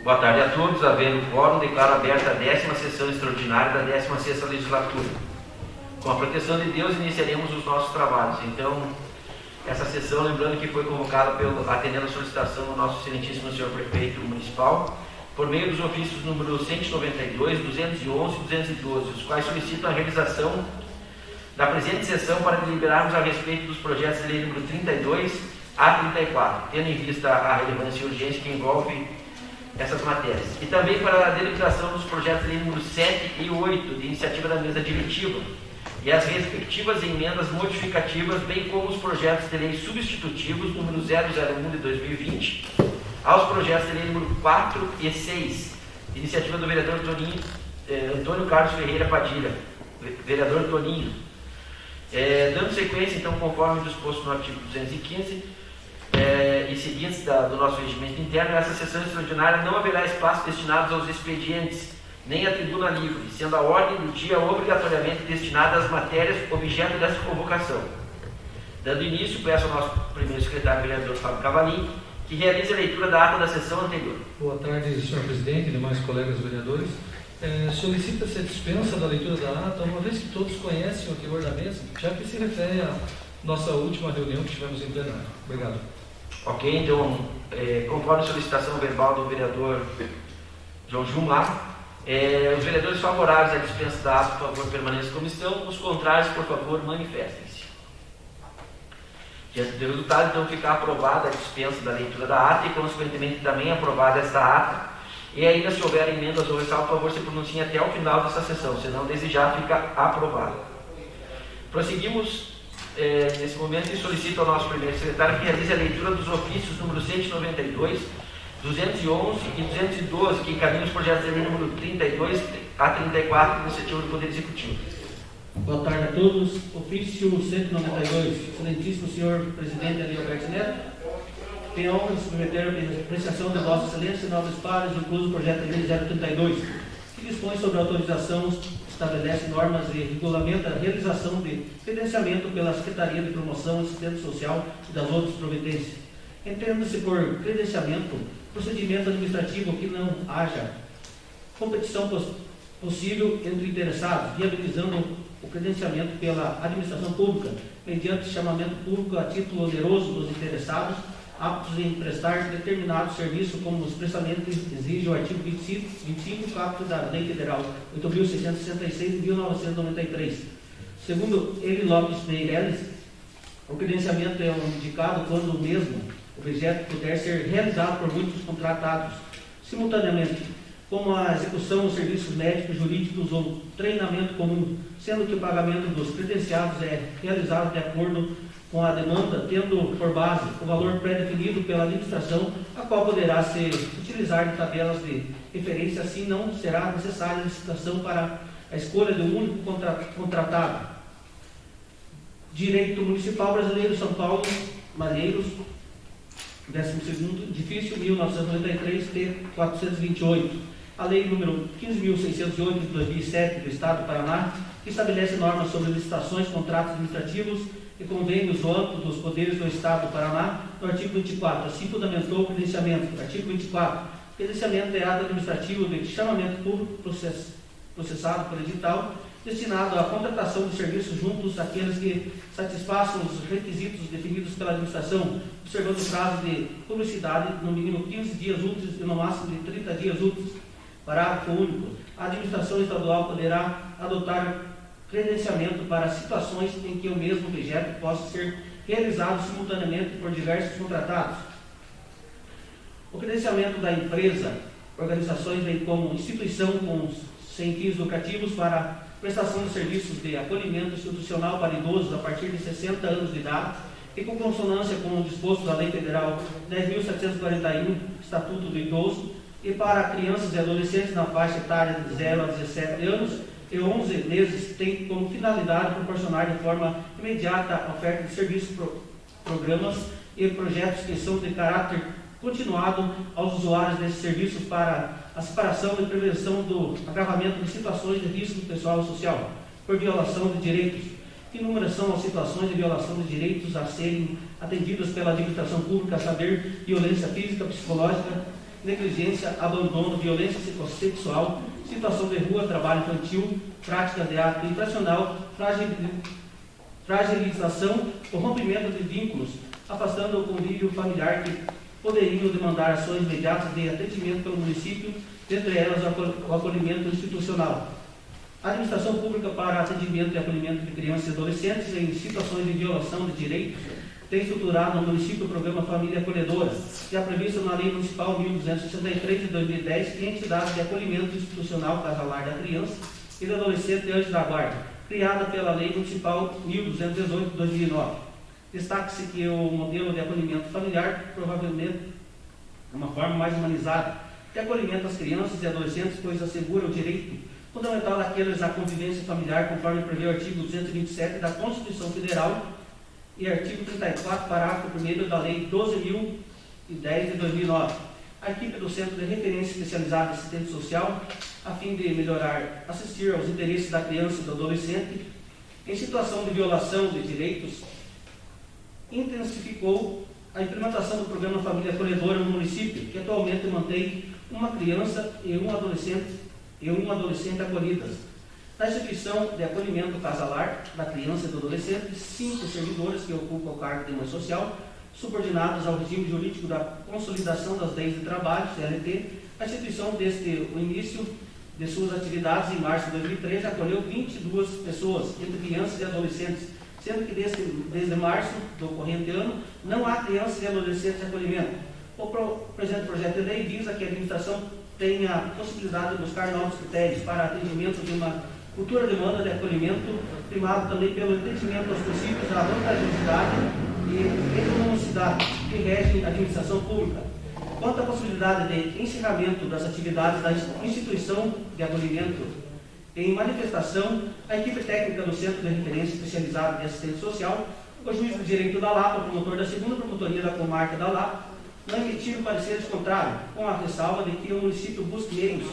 Boa tarde a todos. Havendo quórum, declaro aberta a 10ª sessão extraordinária da 16ª legislatura. Com a proteção de Deus, iniciaremos os nossos trabalhos. Então, essa sessão, lembrando que foi convocada atendendo a solicitação do nosso excelentíssimo senhor prefeito municipal, por meio dos ofícios número 192, 211 e 212, os quais solicitam a realização da presente sessão para deliberarmos a respeito dos projetos de lei número 32 a 34, tendo em vista a relevância e urgência que envolve essas matérias. E também para a deliberação dos projetos de lei número 7 e 8, de iniciativa da mesa diretiva, e as respectivas emendas modificativas, bem como os projetos de lei substitutivos número 001 de 2020, aos projetos de lei número 4 e 6, de iniciativa do vereador Antônio Carlos Ferreira Padilha, vereador Toninho. Dando sequência, então, conforme disposto no artigo 215 e seguintes do nosso regimento interno, nessa sessão extraordinária não haverá espaço destinado aos expedientes, nem à tribuna livre, sendo a ordem do dia obrigatoriamente destinada às matérias objeto dessa convocação. Dando início, peço ao nosso primeiro secretário, vereador Fábio Cavalim, que realize a leitura da ata da sessão anterior. Boa tarde, senhor presidente e demais colegas vereadores. Solicita-se a dispensa da leitura da ata, uma vez que todos conhecem o teor da mesa, já que se refere à nossa última reunião que tivemos em plenário. Obrigado. Ok, então, conforme a solicitação verbal do vereador João Gilmar, os vereadores favoráveis à dispensa da ata, por favor, permaneçam como estão. Os contrários, por favor, manifestem-se. Diante do resultado, então, fica aprovada a dispensa da leitura da ata e, consequentemente, também aprovada esta ata. E ainda, se houver emendas ou ressalvas, por favor, se pronunciem até o final dessa sessão, senão, desde já, fica aprovada. Prosseguimos nesse momento e solicito ao nosso primeiro secretário que realize a leitura dos ofícios número 192, 211 e 212, que encaminham os projetos de lei número 32 a 34 do iniciativa do Poder Executivo. Boa tarde a todos. Ofício 192, excelentíssimo senhor presidente Adalberto Neto, tenho a honra de submeter a apreciação de Vossa Excelência e nobres pares, incluso o projeto de lei 032, que dispõe sobre a autorização, estabelece normas e regulamenta a realização de credenciamento pela Secretaria de Promoção e Assistência Social e das outras providências. Entenda-se por credenciamento procedimento administrativo que não haja competição possível entre interessados, viabilizando o credenciamento pela administração pública, mediante chamamento público a título oneroso dos interessados, aptos em prestar determinado serviço, como expressamente exige o artigo 25 caput da Lei Federal 8.666 de 1993. Segundo Eli Lopes Meirelles, o credenciamento é indicado quando o mesmo objeto puder ser realizado por muitos contratados simultaneamente, como a execução dos serviços médicos, jurídicos ou treinamento comum, sendo que o pagamento dos credenciados é realizado de acordo com a demanda, tendo por base o valor pré-definido pela administração, a qual poderá se utilizar de tabelas de referência, assim não será necessária licitação para a escolha de um único contratado. Direito Municipal Brasileiro, São Paulo, Malheiros, 12º edifício, 1993, T428. A Lei número 15.608 de 2007 do Estado do Paraná, que estabelece normas sobre licitações, contratos administrativos e convênios no âmbito dos poderes do Estado do Paraná, no artigo 24. Assim fundamentou o credenciamento. Artigo 24. Credenciamento é ato administrativo de chamamento público processado por edital, destinado à contratação de serviços juntos àqueles que satisfaçam os requisitos definidos pela administração, observando o prazo de publicidade no mínimo 15 dias úteis e no máximo de 30 dias úteis. Parágrafo único. A administração estadual poderá adotar credenciamento para situações em que o mesmo objeto possa ser realizado simultaneamente por diversos contratados. O credenciamento da empresa, organizações bem como instituição sem fins lucrativos para prestação de serviços de acolhimento institucional para idosos a partir de 60 anos de idade e com consonância com o disposto da Lei Federal 10.741, Estatuto do Idoso, e para crianças e adolescentes na faixa etária de 0 a 17 anos e 11 meses, tem como finalidade proporcionar de forma imediata a oferta de serviços, programas e projetos que são de caráter continuado aos usuários desses serviços para a separação e prevenção do agravamento de situações de risco pessoal e social por violação de direitos. Inúmeras são as situações de violação de direitos a serem atendidas pela administração pública, a saber, violência física, psicológica, negligência, abandono, violência sexual, situação de rua, trabalho infantil, prática de ato infracional, fragilização ou rompimento de vínculos, afastando o convívio familiar que poderiam demandar ações imediatas de atendimento pelo município, dentre elas o acolhimento institucional. A administração pública para atendimento e acolhimento de crianças e adolescentes em situações de violação de direitos tem estruturado no município o programa Família Acolhedora, que é previsto na Lei Municipal 1263 de 2010, que é entidade de acolhimento institucional casalar da criança e do adolescente antes da guarda, criada pela Lei Municipal 1218 de 2009. Destaque-se que o modelo de acolhimento familiar provavelmente é uma forma mais humanizada de acolhimento às crianças e adolescentes, pois assegura o direito fundamental daqueles à convivência familiar, conforme prevê o artigo 227 da Constituição Federal e artigo 34, parágrafo 1º da Lei 12.010 de 2009. A equipe do Centro de Referência Especializada de Assistente Social, a fim de melhorar, assistir aos interesses da criança e do adolescente em situação de violação de direitos, intensificou a implementação do programa Família Acolhedora no município, que atualmente mantém uma criança e um adolescente acolhidas. Na instituição de acolhimento casalar da criança e do adolescente, 5 servidores que ocupam o cargo de mãe social, subordinados ao regime jurídico da Consolidação das Leis de Trabalho, CLT. A instituição, desde o início de suas atividades, em março de 2013, acolheu 22 pessoas, entre crianças e adolescentes, sendo que desde março do corrente ano não há crianças e adolescentes de acolhimento. O presente projeto de lei visa que a administração tenha a possibilidade de buscar novos critérios para atendimento de uma futura demanda de acolhimento, primado também pelo entendimento dos princípios da vantajosidade e economicidade que regem a administração pública. Quanto à possibilidade de encerramento das atividades da instituição de acolhimento em manifestação, a equipe técnica do Centro de Referência Especializado de Assistente Social, o juiz do direito da Lapa, promotor da 2ª Promotoria da Comarca da Lapa, não emitiram pareceres contrários, com a ressalva de que o município busque meios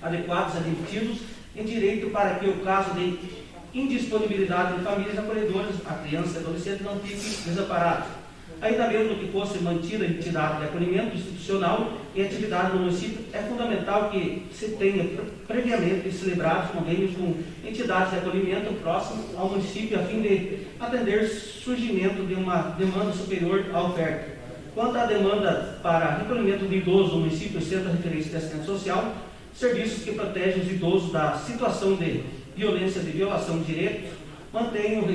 adequados admitidos em direito para que o caso de indisponibilidade de famílias acolhedoras, a criança e adolescente, não fique desamparado. Ainda mesmo que fosse mantida a entidade de acolhimento institucional em atividade no município, é fundamental que se tenha previamente celebrados convênios com entidades de acolhimento próximas ao município, a fim de atender surgimento de uma demanda superior à oferta. Quanto à demanda para recolhimento de idosos no município, Centro de Referência de Assistência Social, serviços que protegem os idosos da situação de violência, de violação de direitos, mantém um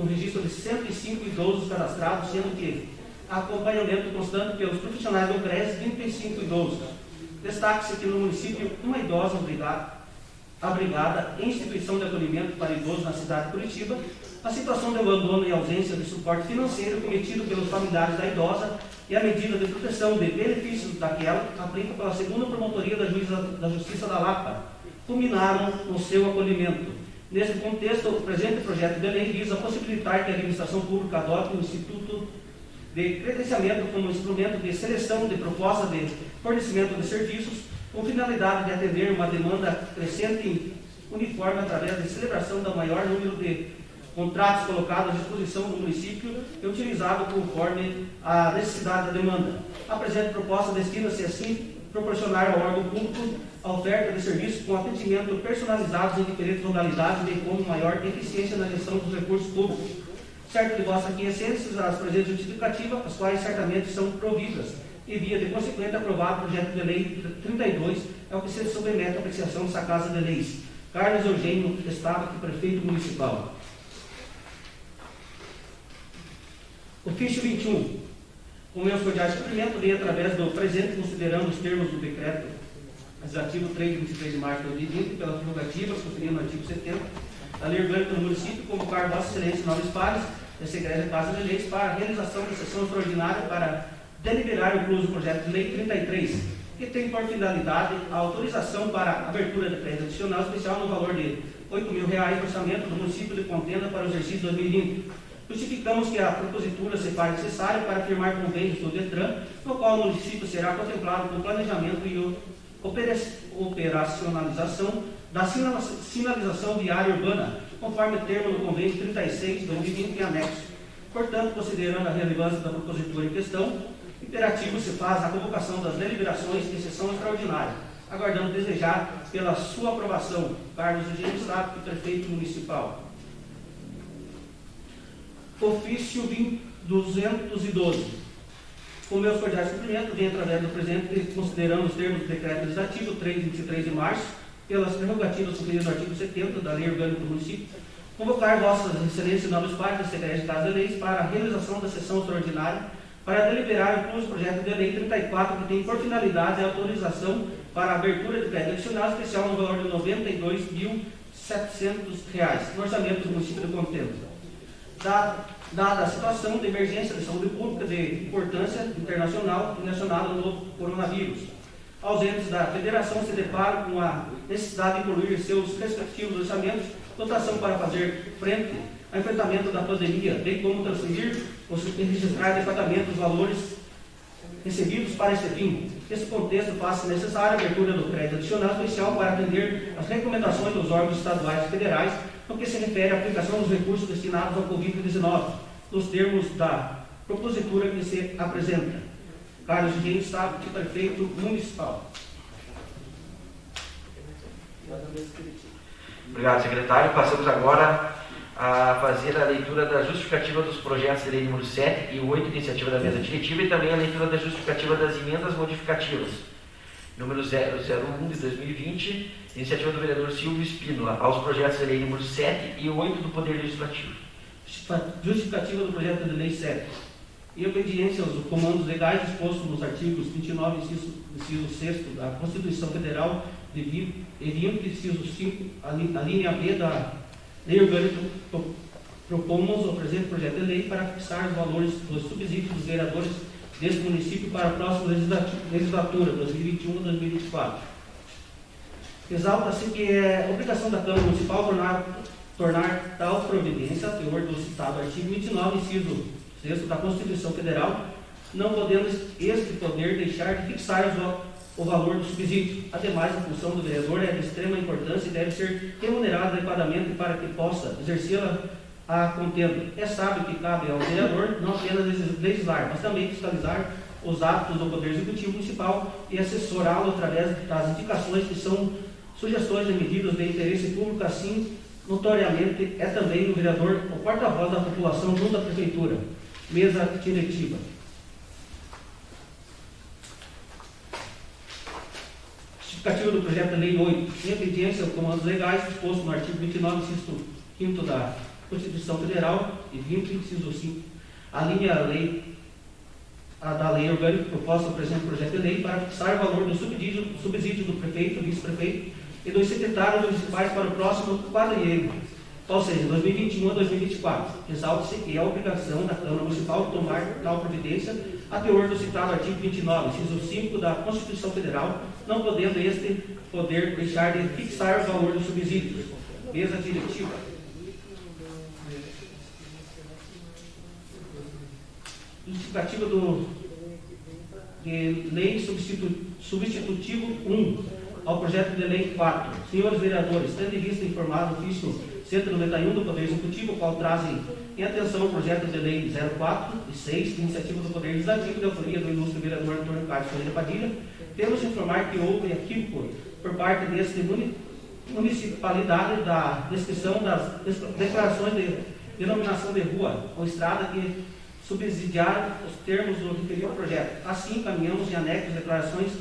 registro de 105 idosos cadastrados, sendo que acompanhamento constante pelos profissionais do CRES, 35 idosos. Destaque-se que no município, uma idosa abrigada em instituição de acolhimento para idosos na cidade de Curitiba, a situação de abandono e ausência de suporte financeiro cometido pelos familiares da idosa e a medida de proteção de benefícios daquela aplica pela 2ª Promotoria da Justiça da Lapa, culminaram no seu acolhimento. Nesse contexto, o presente projeto de lei visa possibilitar que a administração pública adote o Instituto de Credenciamento como instrumento de seleção de proposta de fornecimento de serviços, com finalidade de atender uma demanda crescente e uniforme através da celebração do maior número de contratos colocados à disposição do município e utilizado conforme a necessidade da demanda. A presente proposta destina-se, assim, proporcionar ao órgão público a oferta de serviços com atendimento personalizados em diferentes modalidades, bem como maior eficiência na gestão dos recursos públicos. Certo de vossa aquiescência as presentes justificativas, as quais certamente são providas, e via de consequente aprovado o projeto de lei 32, é o que se submete à apreciação dessa Casa de Leis. Carlos Eugênio Estava, prefeito municipal. Ofício 21. Com meus cordiais cumprimentos, leio através do presente, considerando os termos do decreto legislativo 3 de 23 de março de 2020, pelas prerrogativas conferindo no artigo 70 da Lei Orgânica do Município, convocar Vossa Excelência Nobres Pares, dessa Igreja Casa de Leis, para a realização de sessão extraordinária para deliberar o incluso projeto de lei 33, que tem por finalidade a autorização para a abertura de crédito adicional especial no valor de R$ 8.000 no orçamento do município de Contenda para o exercício 2020. Justificamos que a propositura se faz necessária para firmar convênios do DETRAN, no qual o município será contemplado com planejamento e operacionalização da sinalização viária urbana, conforme termo do convênio 36 de 2020 em anexo. Portanto, considerando a relevância da propositura em questão, imperativo se faz a convocação das deliberações de sessão extraordinária, aguardando desejar pela sua aprovação. Carlos Eugênio Sato, prefeito municipal. Ofício 212. Com meus cordiais cumprimentos, venho através do presente, considerando os termos do decreto legislativo 3/23 de março, pelas prerrogativas conferidas no artigo 70 da Lei Orgânica do Município, convocar vossas excelências e nobres pares da Secretaria de Casa de Leis para a realização da sessão extraordinária para deliberar o projeto de lei 34, que tem por finalidade a autorização para a abertura de crédito adicional especial no valor de R$ 92.700 no orçamento do município de Contento. Dada a situação de emergência de saúde pública de importância internacional e nacional do novo coronavírus, aos entes da federação se deparam com a necessidade de incluir seus respectivos orçamentos dotação para fazer frente ao enfrentamento da pandemia, bem como transferir e registrar adequadamente os valores recebidos para este fim. Nesse contexto, faz-se necessária a abertura do crédito adicional especial para atender às recomendações dos órgãos estaduais e federais no que se refere à aplicação dos recursos destinados ao Covid-19, nos termos da propositura que se apresenta. Carlos Eugênio Sato, prefeito municipal. Obrigado, secretário. Passamos agora a fazer a leitura da justificativa dos projetos de lei número 7 e 8, iniciativa da mesa diretiva, e também a leitura da justificativa das emendas modificativas. Número 001 de 2020, iniciativa do vereador Silvio Espínola, aos projetos de lei número 7 e 8 do Poder Legislativo. Justificativa do projeto de lei 7. Em obediência aos comandos legais dispostos nos artigos 29 inciso 6 da Constituição Federal e 20, inciso 5, a linha B da Lei Orgânica, propomos o presente projeto de lei para fixar os valores dos subsídios dos vereadores deste município para a próxima legislatura, 2021-2024. Exalta-se que é obrigação da Câmara Municipal tornar tal providência, a teor do citado artigo 29, inciso 6 da Constituição Federal, não podendo este poder deixar de fixar o valor do subsídio. Ademais, a função do vereador é de extrema importância e deve ser remunerada adequadamente para que possa exercê-la a contento. É sábio que cabe ao vereador não apenas legislar, mas também fiscalizar os atos do Poder Executivo Municipal e assessorá-lo através das indicações que são sugestões de medidas de interesse público. Assim, notoriamente, é também o vereador o porta-voz da população junto à Prefeitura. Mesa diretiva. Justificativa do projeto de lei 8. Em obediência aos comandos legais disposto no artigo 29, inciso 5 da Constituição Federal e 20, inciso 5, a linha da lei orgânica proposta no presente projeto de lei para fixar o valor do subsídio do prefeito, vice-prefeito e dos secretários municipais para o próximo quadriênio, ou seja, 2021 a 2024. Exalta-se que é a obrigação da Câmara Municipal tomar tal providência a teor do citado artigo 29, inciso 5 da Constituição Federal, não podendo este poder deixar de fixar o valor dos subsídios. Mesa diretiva. Justificativa de lei substitutivo 1 ao projeto de lei 4. Senhores vereadores, tendo em vista informado o ofício 191 do Poder Executivo, o qual trazem em atenção o projeto de lei 04 e 6, de iniciativa do Poder Legislativo, de autoria do ilustre vereador Antônio Carlos Ferreira Padilha, temos de informar que houve equívoco por parte desta municipalidade da descrição das declarações de denominação de rua ou estrada que subsidiaram os termos do referido projeto. Assim, encaminhamos em anexo declarações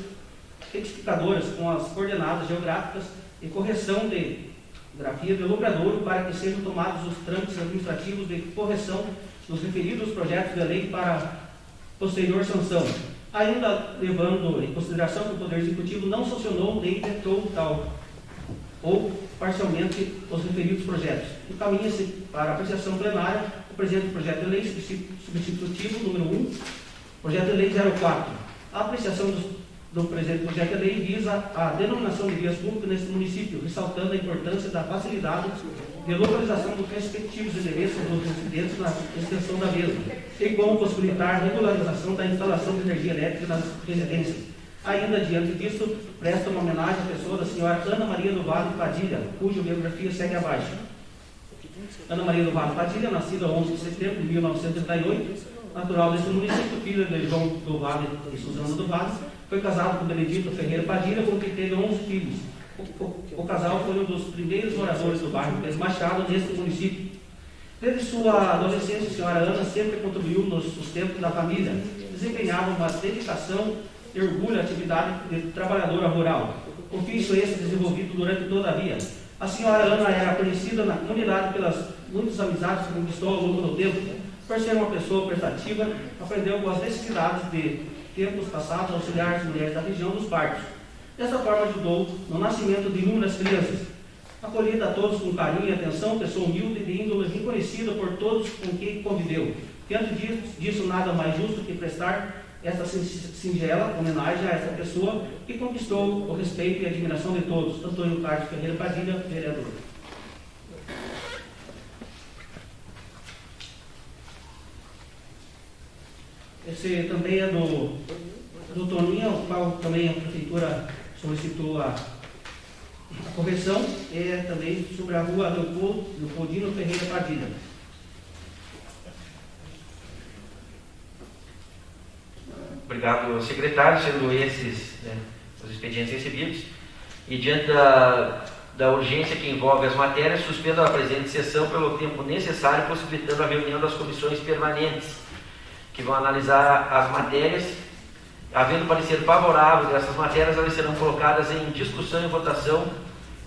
retificadoras com as coordenadas geográficas e correção de grafia de logradouro para que sejam tomados os trâmites administrativos de correção dos referidos projetos de lei para posterior sanção, ainda levando em consideração que o Poder Executivo não sancionou nem vetou tal ou parcialmente os referidos projetos. Encaminha-se para apreciação plenária o presente projeto de lei substitutivo número 1, projeto de lei 04. A apreciação do presente projeto de lei visa a denominação de vias públicas neste município, ressaltando a importância da facilidade de localização dos respectivos endereços dos residentes na extensão da mesma, e como possibilitar a regularização da instalação de energia elétrica nas residências. Ainda diante disso, presta uma homenagem à pessoa da senhora Ana Maria do Vale Padilha, cuja biografia segue abaixo. Ana Maria do Vale Padilha, nascida 11 de setembro de 1938, natural desse município, filho de João do Vale e Suzana do Vale, foi casado com Benedito Ferreira Padilha, com quem teve 11 filhos. O casal foi um dos primeiros moradores do bairro Pedro Machado, neste município. Desde sua adolescência, a senhora Ana sempre contribuiu no sustento da família, desempenhava uma dedicação e orgulho à atividade de trabalhadora rural. Ofício esse desenvolvido durante toda a vida. A senhora Ana era conhecida na comunidade pelas muitas amizades que conquistou ao longo do tempo. Por ser uma pessoa prestativa, aprendeu com as necessidades de tempos passados a auxiliar as mulheres da região dos partos. Dessa forma ajudou no nascimento de inúmeras crianças. Acolhida a todos com carinho e atenção, pessoa humilde de índole reconhecida por todos com quem conviveu. Diante disso, nada mais justo que prestar esta singela homenagem a essa pessoa que conquistou o respeito e a admiração de todos. Antônio Carlos Ferreira Padilha, vereador. Esse também é do Toninho, o qual também a prefeitura solicitou a correção, é também sobre a rua Leopoldino Ferreira Padilha. Obrigado, secretário, sendo esses os expedientes recebidos. E diante da urgência que envolve as matérias, suspendo a presente sessão pelo tempo necessário, possibilitando a reunião das comissões permanentes, que vão analisar as matérias. Havendo parecer favorável dessas matérias, elas serão colocadas em discussão e votação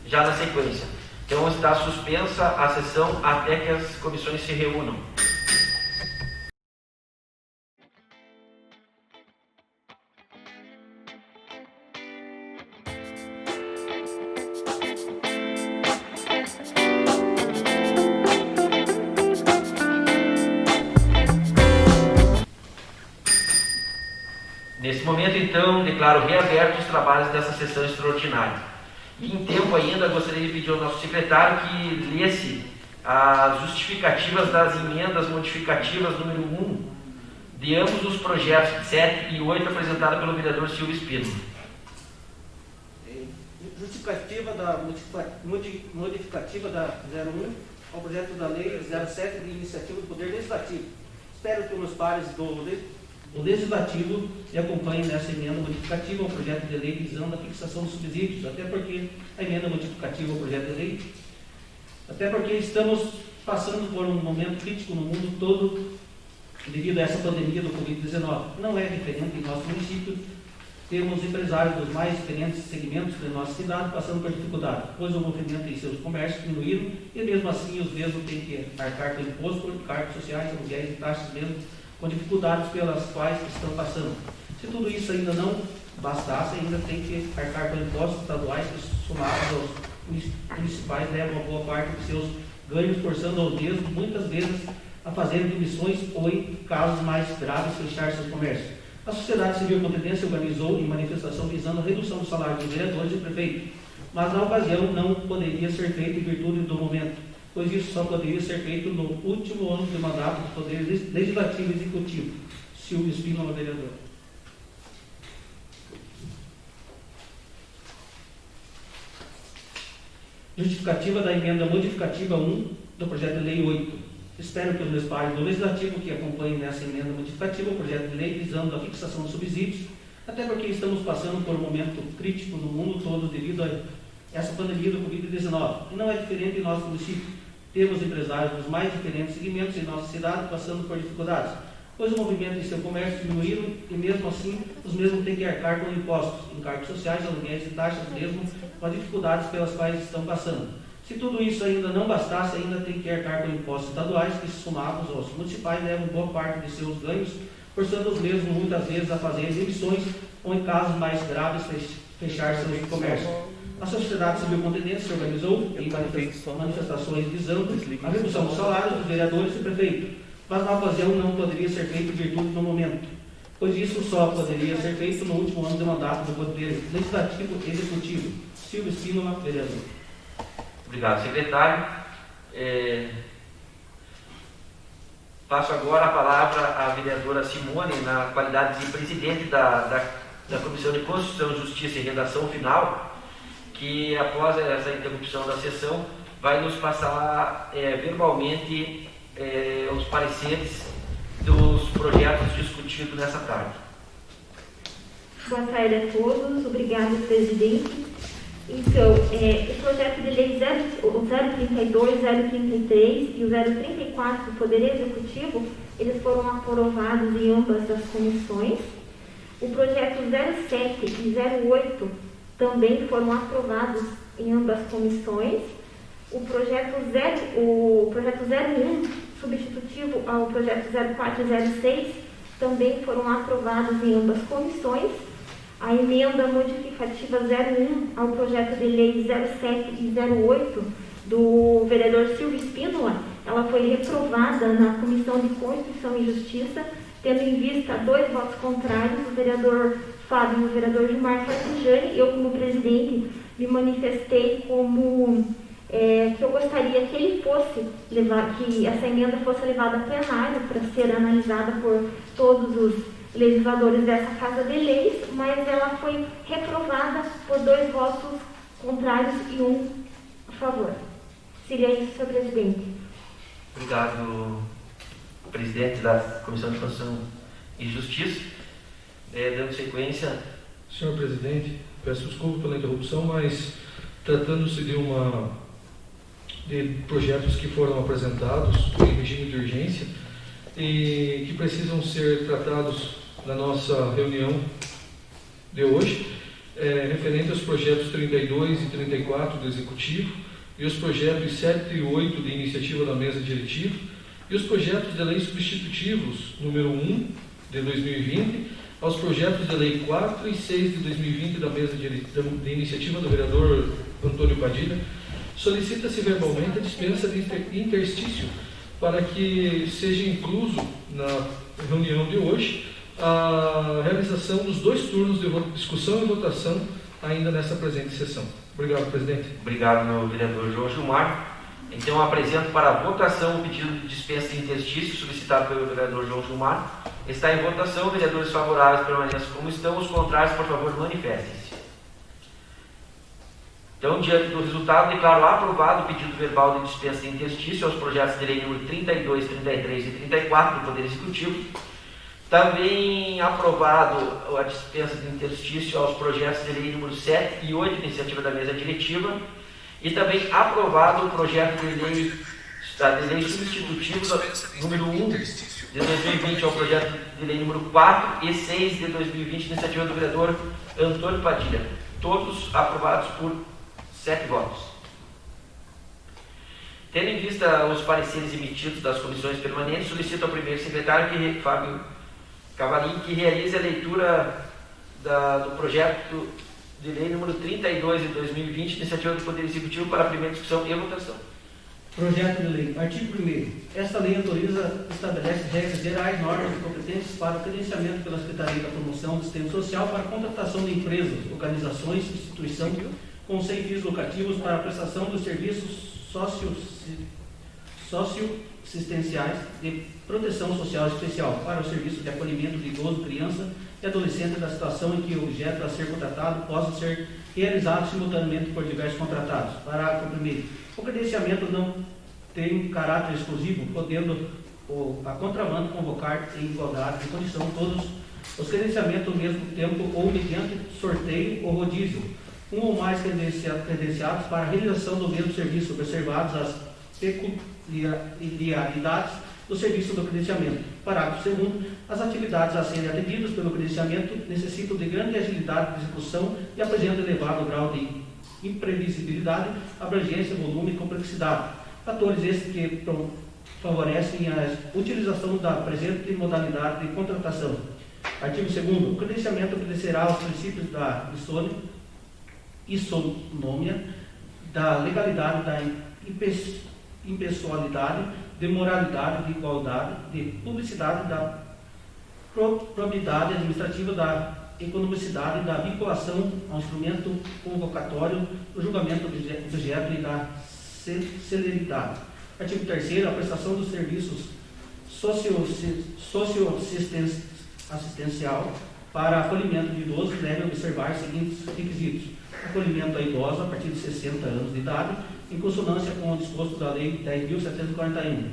já na sequência. Então está suspensa a sessão até que as comissões se reúnam. Nesse momento, então, declaro reabertos os trabalhos dessa sessão extraordinária. E em tempo ainda, gostaria de pedir ao nosso secretário que lesse as justificativas das emendas modificativas número 1 de ambos os projetos 7 e 8 apresentados pelo vereador Silvio Espino. Justificativa da modificativa da 01 ao projeto da lei 07 de iniciativa do Poder Legislativo. Espero que os pares do Legislativo e acompanhem nessa emenda modificativa ao projeto de lei visando a fixação dos subsídios, até porque a emenda modificativa ao projeto de lei, até porque estamos passando por um momento crítico no mundo todo devido a essa pandemia do Covid-19. Não é diferente em nosso município. Temos empresários dos mais diferentes segmentos da nossa cidade passando por dificuldade, pois o movimento em seus comércios diminuíram e mesmo assim os mesmos têm que arcar com imposto, encargos sociais, aluguéis e taxas mesmo com dificuldades pelas quais estão passando. Se tudo isso ainda não bastasse, ainda tem que arcar com impostos estaduais que, somados aos municipais, levam a boa parte de seus ganhos, forçando aos mesmos, muitas vezes, a fazerem demissões ou, em casos mais graves, fechar seus comércios. A sociedade civil competente organizou em manifestação visando a redução do salário dos vereadores e prefeitos, mas na ocasião não poderia ser feito em virtude do momento, pois isso só poderia ser feito no último ano de mandato do Poder Legislativo e Executivo. Silvio Espino, vereador. Justificativa da emenda modificativa 1 do projeto de lei 8. Espero que os meus pares do Legislativo que acompanhem nessa emenda modificativa o projeto de lei visando a fixação dos subsídios, até porque estamos passando por um momento crítico no mundo todo devido a essa pandemia do Covid-19. E não é diferente em nosso município. Temos empresários dos mais diferentes segmentos em nossa cidade passando por dificuldades, pois o movimento de seu comércio diminuíram e mesmo assim os mesmos têm que arcar com impostos, encargos sociais, aluguéis e taxas mesmo com as dificuldades pelas quais estão passando. Se tudo isso ainda não bastasse, ainda tem que arcar com impostos estaduais que, somados aos municipais, levam boa parte de seus ganhos, forçando os mesmos muitas vezes a fazer emissões ou, em casos mais graves, fechar seus comércios. A sociedade civil competente se organizou em manifestações visando a redução dos salários dos vereadores e prefeitos, mas na ocasião não poderia ser feito em virtude do momento, pois isso só poderia ser feito no último ano de mandato do Poder Legislativo e Executivo. Silvio Espínola, vereador. Obrigado, secretário. Passo agora a palavra à vereadora Simone, na qualidade de presidente da Comissão de Constituição, Justiça e Redação Final, que após essa interrupção da sessão vai nos passar verbalmente os pareceres dos projetos discutidos nessa tarde. Boa tarde a todos, obrigado, presidente. Então, o projeto de lei 032, 033 e o 034 do Poder Executivo, eles foram aprovados em ambas as comissões. O projeto 07 e 08 também foram aprovados em ambas as comissões. O projeto 01, substitutivo ao projeto 04 e 06, também foram aprovados em ambas as comissões. A emenda modificativa 01 ao projeto de lei 07 e 08 do vereador Silvio Espínola, ela foi reprovada na Comissão de Constituição e Justiça, tendo em vista 2 votos contrários, o vereador Fábio e o vereador Gilmar Fartijani. Eu, como presidente, me manifestei como que eu gostaria que ele fosse que essa emenda fosse levada a plenário para ser analisada por todos os legisladores dessa Casa de Leis, mas ela foi reprovada por 2 votos contrários e 1 a favor. Seria isso, senhor presidente. Obrigado, presidente da Comissão de Constituição e Justiça. Dando sequência. Senhor presidente, peço desculpa pela interrupção, mas tratando-se de projetos que foram apresentados em regime de urgência e que precisam ser tratados na nossa reunião de hoje, referente aos projetos 32 e 34 do Executivo e os projetos 7 e 8 de iniciativa da mesa diretiva e os projetos de lei substitutivos número 1 de 2020 aos projetos de lei 4 e 6 de 2020 da mesa de iniciativa do vereador Antônio Padilha. Solicita-se verbalmente a dispensa de interstício para que seja incluso na reunião de hoje a realização dos 2 turnos de discussão e votação ainda nessa presente sessão. Obrigado, presidente. Obrigado, meu vereador João Gilmar. Então, apresento para a votação o pedido de dispensa de interstício solicitado pelo vereador João Gilmar. Está em votação. Vereadores favoráveis permaneçam como estão. Os contrários, por favor, manifestem-se. Então, diante do resultado, declaro aprovado o pedido verbal de dispensa de interstício aos projetos de lei número 32, 33 e 34 do Poder Executivo. Também aprovado a dispensa de interstício aos projetos de lei número 7 e 8, iniciativa da mesa diretiva. E também aprovado o projeto de lei substitutivo número 1 de 2020 ao projeto de lei número 4 e 6 de 2020, iniciativa do vereador Antônio Padilha. Todos aprovados por 7 votos. Tendo em vista os pareceres emitidos das comissões permanentes, solicito ao primeiro secretário, Fábio Cavalim, que realize a leitura do projeto de lei número 32 de 2020, iniciativa do Poder Executivo, para a primeira discussão e votação. Projeto de lei. Artigo 1º. Esta lei estabelece regras gerais, normas e competências para o credenciamento pela Secretaria da Promoção do Assistência Social para a contratação de empresas, organizações, instituições com sem fins lucrativos para a prestação dos serviços socioassistenciais de proteção social especial para o serviço de acolhimento de idoso, criança e adolescente da situação em que o objeto a ser contratado possa ser realizado simultaneamente por diversos contratados. Parágrafo 1º. O credenciamento não tem caráter exclusivo, podendo a contrabando convocar em igualdade de condição todos os credenciamentos ao mesmo tempo ou mediante sorteio ou rodízio, um ou mais credenciados para a realização do mesmo serviço, observados as peculiaridades do serviço do credenciamento. Parágrafo 2º. As atividades a serem atendidas pelo credenciamento necessitam de grande agilidade de execução e apresentam elevado grau de imprevisibilidade, abrangência, volume e complexidade. Fatores estes que favorecem a utilização da presente modalidade de contratação. Artigo 2º. O credenciamento obedecerá aos princípios da isonômia, da legalidade, da impessoalidade, de moralidade, de igualdade, de publicidade, da probidade administrativa, da economicidade, da vinculação ao instrumento convocatório, do julgamento objeto e da celeridade. Artigo 3º. A prestação dos serviços socioassistencial para acolhimento de idosos deve observar os seguintes requisitos: acolhimento a idosos a partir de 60 anos de idade, em consonância com o disposto da Lei 10.741.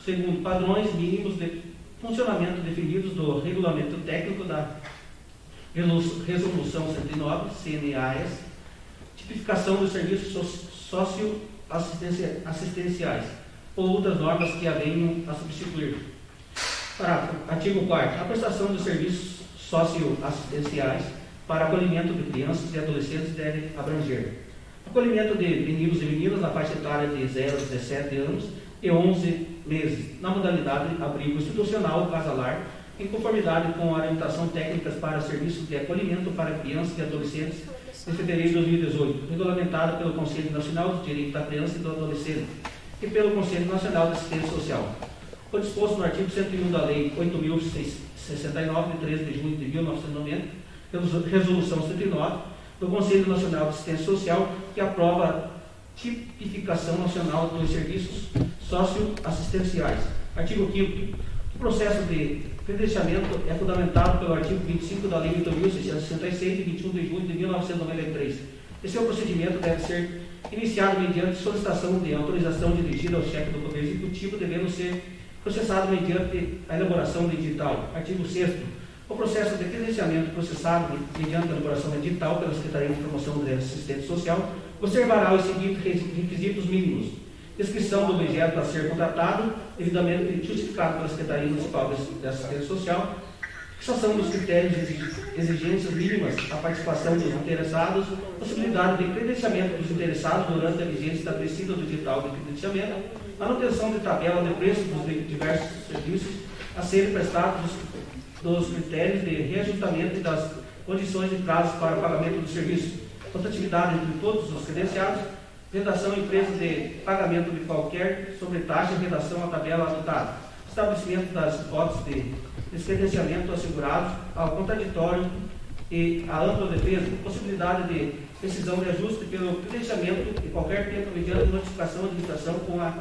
Segundo, padrões mínimos de funcionamento definidos do regulamento técnico da Resolução 109, CNAS, tipificação dos serviços socioassistenciais ou outras normas que a venham a substituir. Parágrafo. Artigo 4º. A prestação de serviços socioassistenciais para acolhimento de crianças e adolescentes deve abranger acolhimento de meninos e meninas na faixa etária de 0 a 17 anos e 11 meses, na modalidade abrigo institucional casalar, em conformidade com a orientação técnicas para serviços de acolhimento para crianças e adolescentes de fevereiro de 2018, regulamentada pelo Conselho Nacional de Direito da Criança e do Adolescente e pelo Conselho Nacional de Assistência Social. Foi disposto no artigo 101 da Lei 8.069, de 13 de junho de 1990, Resolução 109, do Conselho Nacional de Assistência Social, que aprova a tipificação nacional dos serviços socioassistenciais. Artigo 5º. O processo de credenciamento é fundamentado pelo artigo 25 da Lei 8.666, de 21 de junho de 1993. E seu procedimento deve ser iniciado mediante solicitação de autorização dirigida ao chefe do Poder Executivo, devendo ser processado mediante a elaboração de edital. Artigo 6º. O processo de credenciamento processado mediante a elaboração de edital pela Secretaria de Promoção da Assistência Social observará os seguintes requisitos mínimos: descrição do objeto a ser contratado, devidamente justificado pela Secretaria Municipal de Assistência Social, fixação dos critérios e exigências mínimas à participação dos interessados, possibilidade de credenciamento dos interessados durante a vigência estabelecida do edital de credenciamento, manutenção de tabela de preços dos diversos serviços a serem prestados, dos critérios de reajustamento e das condições de prazo para o pagamento do serviço, rotatividade entre todos os credenciados, redação em preço de pagamento de qualquer sobretaxa em redação à tabela adotada, estabelecimento das hipóteses de descredenciamento assegurados ao contraditório e à ampla defesa, possibilidade de decisão de ajuste pelo credenciamento em qualquer tempo mediante notificação à administração com a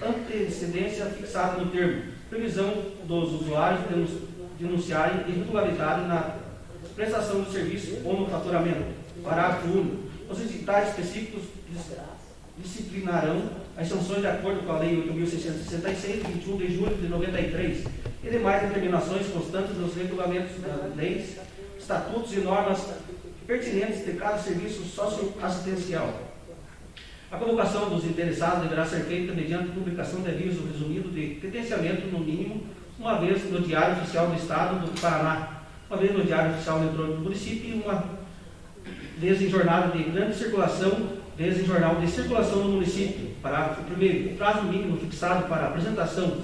antecedência fixada no termo, previsão dos usuários denunciarem irregularidade na prestação do serviço ou no faturamento. Parágrafo único. Os editais específicos disciplinarão as sanções de acordo com a Lei 8.666, de 21 de julho de 93, e demais determinações constantes nos regulamentos das leis, estatutos e normas pertinentes de cada serviço socioassistencial. A convocação dos interessados deverá ser feita mediante publicação de aviso resumido de credenciamento, no mínimo, uma vez no Diário Oficial do Estado do Paraná, uma vez no Diário Oficial Eletrônico do Município e uma vez em jornal de grande circulação, vez em jornal de circulação no município. Parágrafo 1º. O prazo mínimo fixado para a apresentação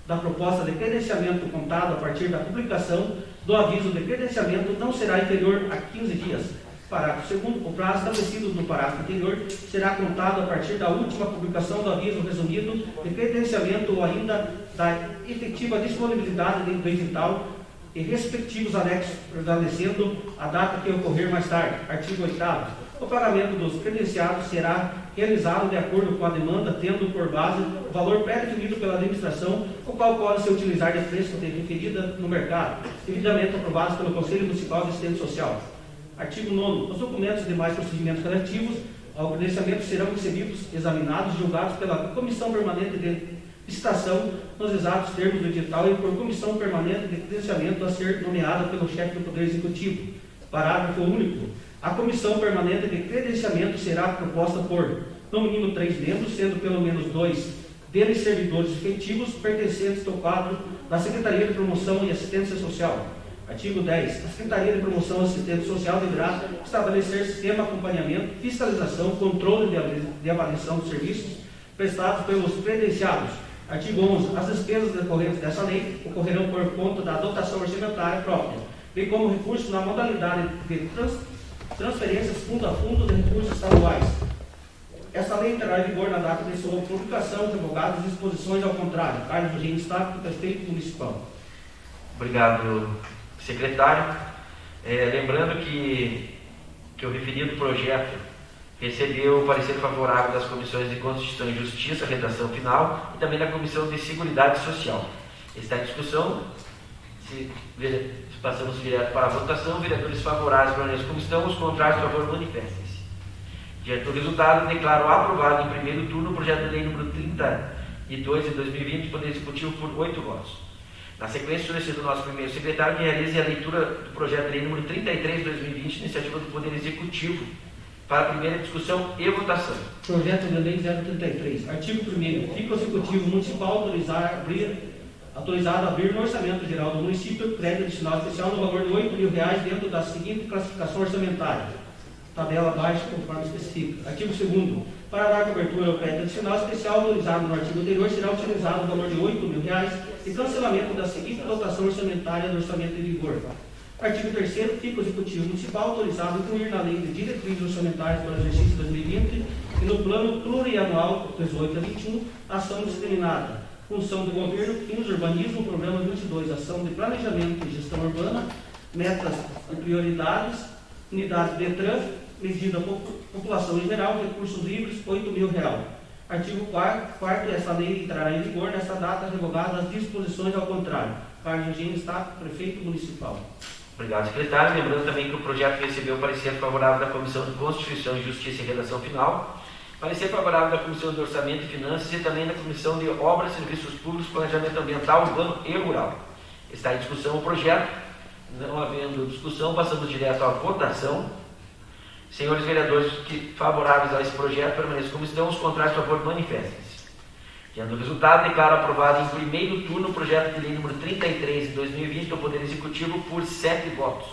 da proposta de credenciamento contado a partir da publicação do aviso de credenciamento não será inferior a 15 dias. Parágrafo 2º. O prazo estabelecido no parágrafo anterior será contado a partir da última publicação do aviso resumido de credenciamento ou ainda da efetiva disponibilidade do edital e respectivos anexos, prevalecendo a data que ocorrer mais tarde. Artigo 8º. O pagamento dos credenciados será realizado de acordo com a demanda, tendo por base o valor pré-definido pela administração, o qual pode se utilizar de preço referida no mercado, devidamente aprovados pelo Conselho Municipal de Assistência Social. Artigo 9º. Os documentos e demais procedimentos relativos ao credenciamento serão recebidos, examinados e julgados pela Comissão Permanente de licitação nos exatos termos do edital e por comissão permanente de credenciamento a ser nomeada pelo chefe do Poder Executivo. Parágrafo único. A comissão permanente de credenciamento será proposta por, no mínimo, 3 membros, sendo pelo menos 2 deles servidores efetivos pertencentes ao quadro da Secretaria de Promoção e Assistência Social. Artigo 10. A Secretaria de Promoção e Assistência Social deverá estabelecer sistema de acompanhamento, fiscalização, controle de avaliação dos serviços prestados pelos credenciados. Artigo 11. As despesas decorrentes dessa lei ocorrerão por conta da dotação orçamentária própria, bem como recursos na modalidade de transferências fundo a fundo de recursos estaduais. Esta lei entrará em vigor na data de sua publicação, revogadas disposições ao contrário. Carlos Eugênio Estado, prefeito municipal. Obrigado, secretário. Lembrando que o referido projeto recebeu o parecer favorável das comissões de Constituição e Justiça, redação final, e também da Comissão de Seguridade Social. Está em discussão. Se passamos direto para a votação, vereadores favoráveis permaneçam como estão, os contrários, por favor, manifestem-se. Diante do resultado, declaro aprovado em primeiro turno o projeto de lei número 32 de 2020, Poder Executivo, por 8 votos. Na sequência, solicito ao nosso primeiro secretário que realize a leitura do projeto de lei número 33 de 2020, iniciativa do Poder Executivo, para a primeira discussão e votação. Projeto de lei 033. Artigo 1º. Fica o Executivo Municipal autorizado a abrir no Orçamento Geral do Município crédito adicional especial no valor de R$ 8.000 dentro da seguinte classificação orçamentária. Tabela abaixo, conforme especifica. Artigo 2º. Para dar cobertura ao crédito adicional especial autorizado no artigo anterior, será utilizado o valor de R$ 8.000 e cancelamento da seguinte dotação orçamentária do orçamento em vigor. Artigo 3º. Fica o Executivo Municipal autorizado a incluir na Lei de Diretrizes Orçamentárias para o exercício 2020 e no Plano Plurianual 18 a 21, ação discriminada, função do governo, fins, urbanismo, programa 22, ação de planejamento e gestão urbana, metas e prioridades, unidade DETRAN, medida população em geral, recursos livres, R$ 8.000. Artigo 4º. Essa lei entrará em vigor nesta data, revogadas as disposições ao contrário. Carlos Engenho Estado, Prefeito Municipal. Obrigado, secretário. Lembrando também que o projeto recebeu parecer favorável da Comissão de Constituição, Justiça e Redação Final, parecer favorável da Comissão de Orçamento e Finanças e também da Comissão de Obras, Serviços Públicos, Planejamento Ambiental, Urbano e Rural. Está em discussão o projeto. Não havendo discussão, passamos direto à votação. Senhores vereadores que favoráveis a esse projeto permaneçam como estão, os contrários, por favor, manifestem-se. Tendo o resultado, declaro aprovado em primeiro turno o projeto de lei número 33 de 2020 do Poder Executivo por 7 votos.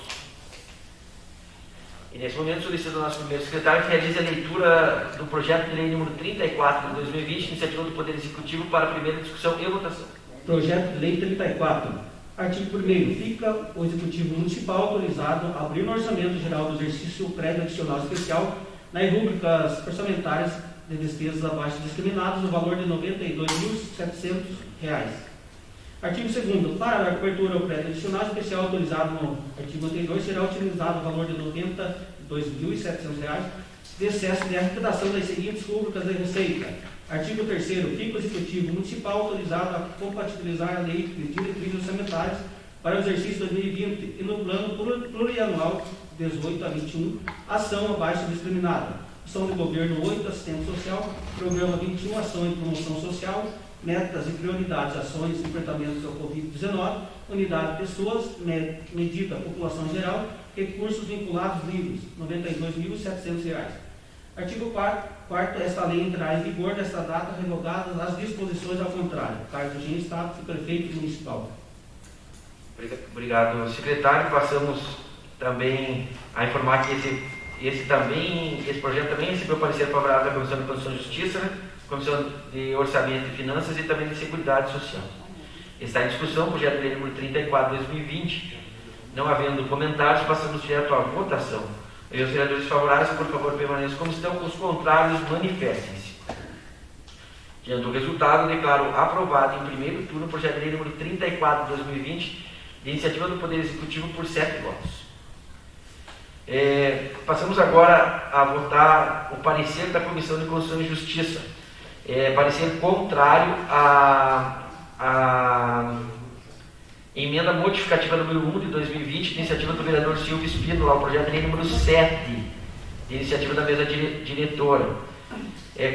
E nesse momento solicito ao nosso primeiro secretário que realize a leitura do projeto de lei número 34 de 2020, iniciativa do Poder Executivo, para a primeira discussão e votação. Projeto de lei 34. Artigo 1º. Fica o Executivo Municipal autorizado a abrir no Orçamento Geral do exercício crédito adicional especial nas rubricas orçamentárias de despesas abaixo discriminadas no valor de R$ 92.700. Artigo 2º. Para dar cobertura ao crédito adicional especial autorizado no artigo anterior, será utilizado o valor de R$ 92.700 de excesso de arrecadação das seguintes rubricas de receita. Artigo 3º. Fica o Executivo Municipal autorizado a compatibilizar a Lei de Diretrizes Orçamentárias para o exercício 2020 e no Plano Plurianual 18 a 21, ação abaixo discriminada. Ação do Governo 8, Assistência Social, Programa 21, Ação e Promoção Social, Metas e Prioridades, Ações e Enfrentamentos ao Covid-19, Unidade Pessoas, Medida População Geral, Recursos Vinculados Livres, R$ 92.700. Artigo 4º. Esta lei entrará em vigor nesta data, revogadas as disposições ao contrário. Carlos Engenho Estado, Prefeito Municipal. Obrigado, secretário. Passamos também a informar que esse projeto também recebeu parecer favorável da Comissão de Constituição e Justiça, Comissão de Orçamento e Finanças e também de Seguridade Social. Está em discussão o projeto de lei número 34 de 2020. Não havendo comentários, passamos direto à votação. E os vereadores favoráveis, por favor, permaneçam como estão. Os contrários, manifestem-se. Diante do resultado, declaro aprovado em primeiro turno o projeto de lei número 34 de 2020, de iniciativa do Poder Executivo, por 7 votos. Passamos agora a votar o parecer da Comissão de Constituição e Justiça. Parecer contrário à emenda modificativa número 1 de 2020, de iniciativa do vereador Silvio Espínola, ao projeto de lei número 7, de iniciativa da mesa diretora.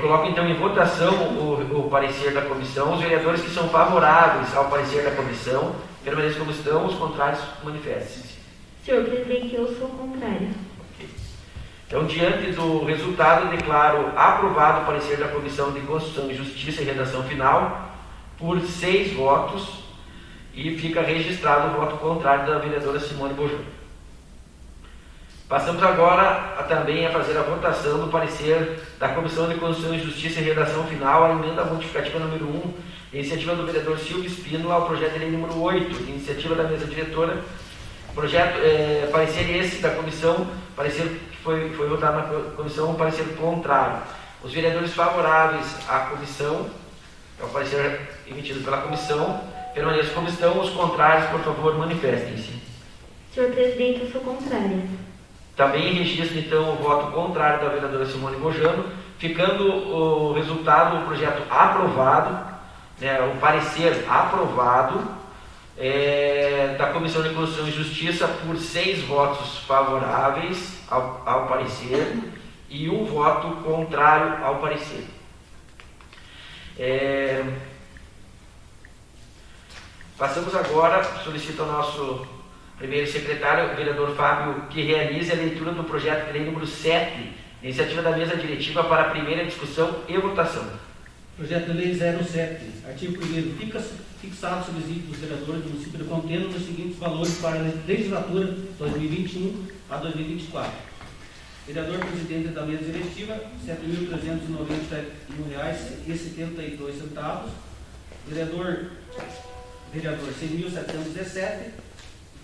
Coloco então em votação o parecer da comissão. Os vereadores que são favoráveis ao parecer da comissão permaneçam como estão, os contrários manifestem-se. Senhor presidente, eu sou contrária. Okay. Então, diante do resultado, declaro aprovado o parecer da Comissão de Constituição e Justiça e Redação Final por 6 votos. E fica registrado o voto contrário da vereadora Simone Bojão. Passamos agora também a fazer a votação do parecer da Comissão de Constituição e Justiça e Redação Final, a emenda modificativa número 1, de iniciativa do vereador Silvio Espínola, ao projeto de lei número 8, de iniciativa da mesa diretora. Parecer esse da comissão, parecer que foi votado na comissão, um parecer contrário. Os vereadores favoráveis à comissão, ao parecer emitido pela comissão, permaneçam como estão. Os contrários, por favor, manifestem-se. Senhor presidente, eu sou contrária. Também registro, então, o voto contrário da vereadora Simone Bojano, ficando o resultado do projeto aprovado, o parecer aprovado da Comissão de Constituição e Justiça por 6 votos favoráveis ao parecer e 1 voto contrário ao parecer. Passamos agora, solicito ao nosso primeiro secretário, o vereador Fábio, que realize a leitura do projeto de lei número 7, iniciativa da mesa diretiva para a primeira discussão e votação. Projeto de lei 07, artigo 1º, fica fixado o subsídio dos vereadores do município de Contenda nos seguintes valores para a legislatura 2021 a 2024. Vereador presidente da mesa diretiva, R$ 7.391,72. Vereador, R$ 6.717,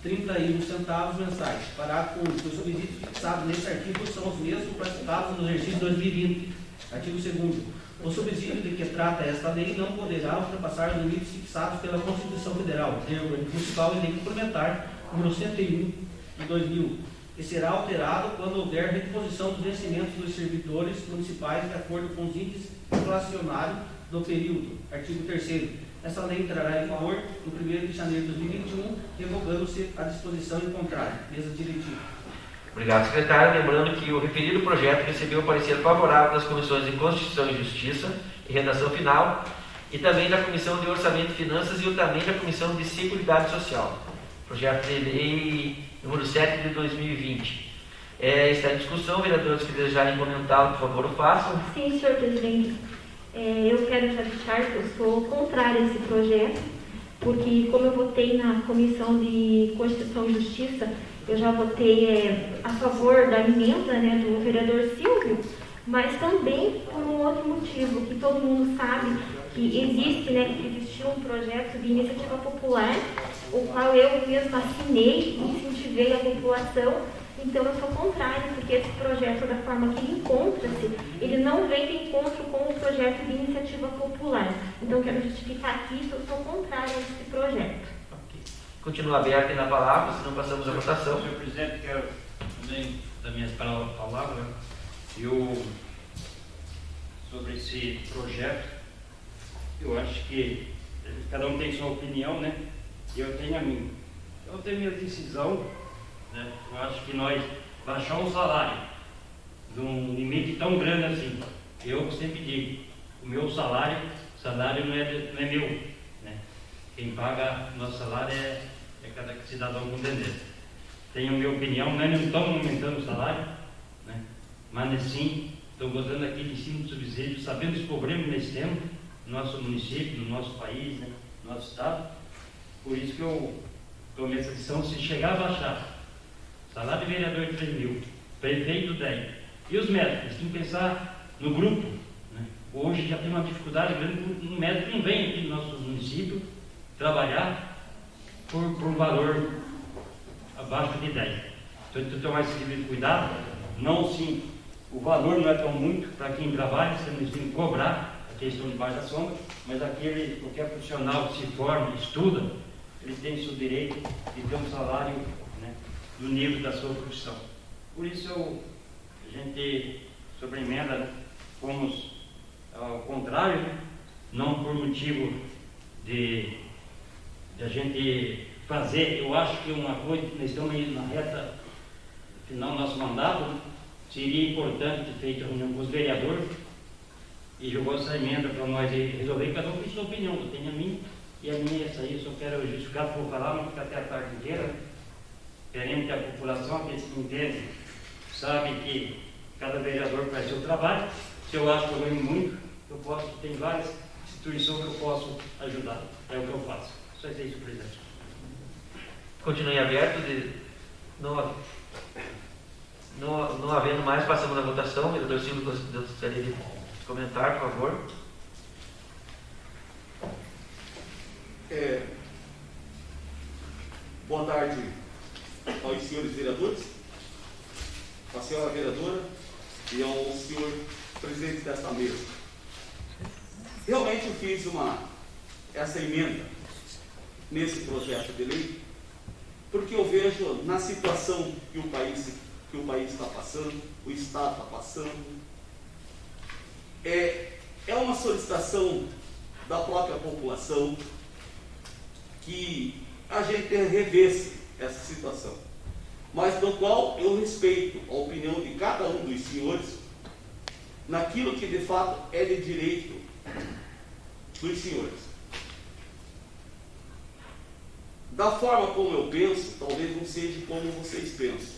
31 centavos mensais. Parágrafo único. Os subsídios fixados nesse artigo são os mesmos praticados no exercício 2020. Artigo 2º. O subsídio de que trata esta lei não poderá ultrapassar os limites fixados pela Constituição Federal, lei municipal e lei complementar, número 101 de 2000, e será alterado quando houver reposição dos vencimentos dos servidores municipais de acordo com os índices inflacionários do período. Artigo 3º. Essa lei entrará em vigor no 1º de janeiro de 2021, revogando-se a disposição em contrário. Mesa diretiva. Obrigado, secretário. Lembrando que o referido projeto recebeu o parecer favorável das comissões de Constituição e Justiça e Redação Final e também da Comissão de Orçamento e Finanças e também da Comissão de Seguridade Social. Projeto de lei número 7 de 2020. Está em discussão. Vereadores que desejarem comentá-lo, por favor, o façam. Sim, senhor presidente. Eu quero já deixar que eu sou contrária a esse projeto, porque como eu votei na Comissão de Constituição e Justiça, eu já votei a favor da emenda, né, do vereador Silvio, mas também por um outro motivo, que todo mundo sabe que existe, né, que existiu um projeto de iniciativa popular, o qual eu mesma assinei e incentivei a população. Então eu sou contrária, porque esse projeto, da forma que ele encontra-se, ele não vem de encontro com o projeto de iniciativa popular. Então eu quero justificar aqui que eu sou contrária a esse projeto. Continua aberta na palavra, senão passamos à votação. Senhor presidente, quero também dar minhas palavras. Sobre esse projeto, eu acho que cada um tem sua opinião, né? E eu tenho a minha. Eu tenho minha decisão, né? Eu acho que nós baixar o salário de um limite tão grande assim. Eu sempre digo, o meu salário não é meu, né? Quem paga nosso salário é cada cidadão com tendência. Tenho a minha opinião, não estão aumentando o salário, né? Mas sim, estou botando aqui de cima do subsídio, sabendo os problemas que nós temos no nosso município, no nosso país, né? No nosso estado. Por isso que eu tomei essa decisão, se chegar a baixar salário de vereador de 3 mil, prefeito 10, e os médicos, tem que pensar no grupo, né? Hoje já tem uma dificuldade grande, um médico não vem aqui no nosso município trabalhar por um valor abaixo de 10. Então, tem que tomar esse tipo de cuidado. Não, sim, o valor não é tão muito para quem trabalha, você não tem que cobrar a questão de baixa sombra, mas qualquer profissional que se forma, estuda, ele tem o seu direito de ter um salário, né, do nível da sua profissão. Por isso, a gente, sobre a emenda, né, fomos ao contrário, né, não por motivo de a gente fazer. Eu acho que uma coisa, nós estamos aí na reta final do nosso mandato, né, seria importante ter feito a reunião com os vereadores e jogou essa emenda para nós resolver. Cada um tem sua opinião, eu tenho a minha e a minha é essa aí. Eu só quero justificar, por falar, não ficar até a tarde inteira. Queremos que a população, aqueles que entendem, sabe que cada vereador faz seu trabalho. Se eu acho que eu ganho muito, tem várias instituições que eu posso ajudar. É o que eu faço. Só isso, presidente. Continue aberto. Não havendo mais, passamos à votação. Vereador Silvio, gostaria de comentar, por favor. Boa tarde aos senhores vereadores, à senhora vereadora e ao senhor presidente desta mesa. Realmente eu fiz essa emenda nesse projeto de lei porque eu vejo na situação que o país está passando, o Estado está passando, é uma solicitação da própria população que a gente revesse essa situação, mas do qual eu respeito a opinião de cada um dos senhores naquilo que de fato é de direito dos senhores. da forma como eu penso, talvez não seja como vocês pensam.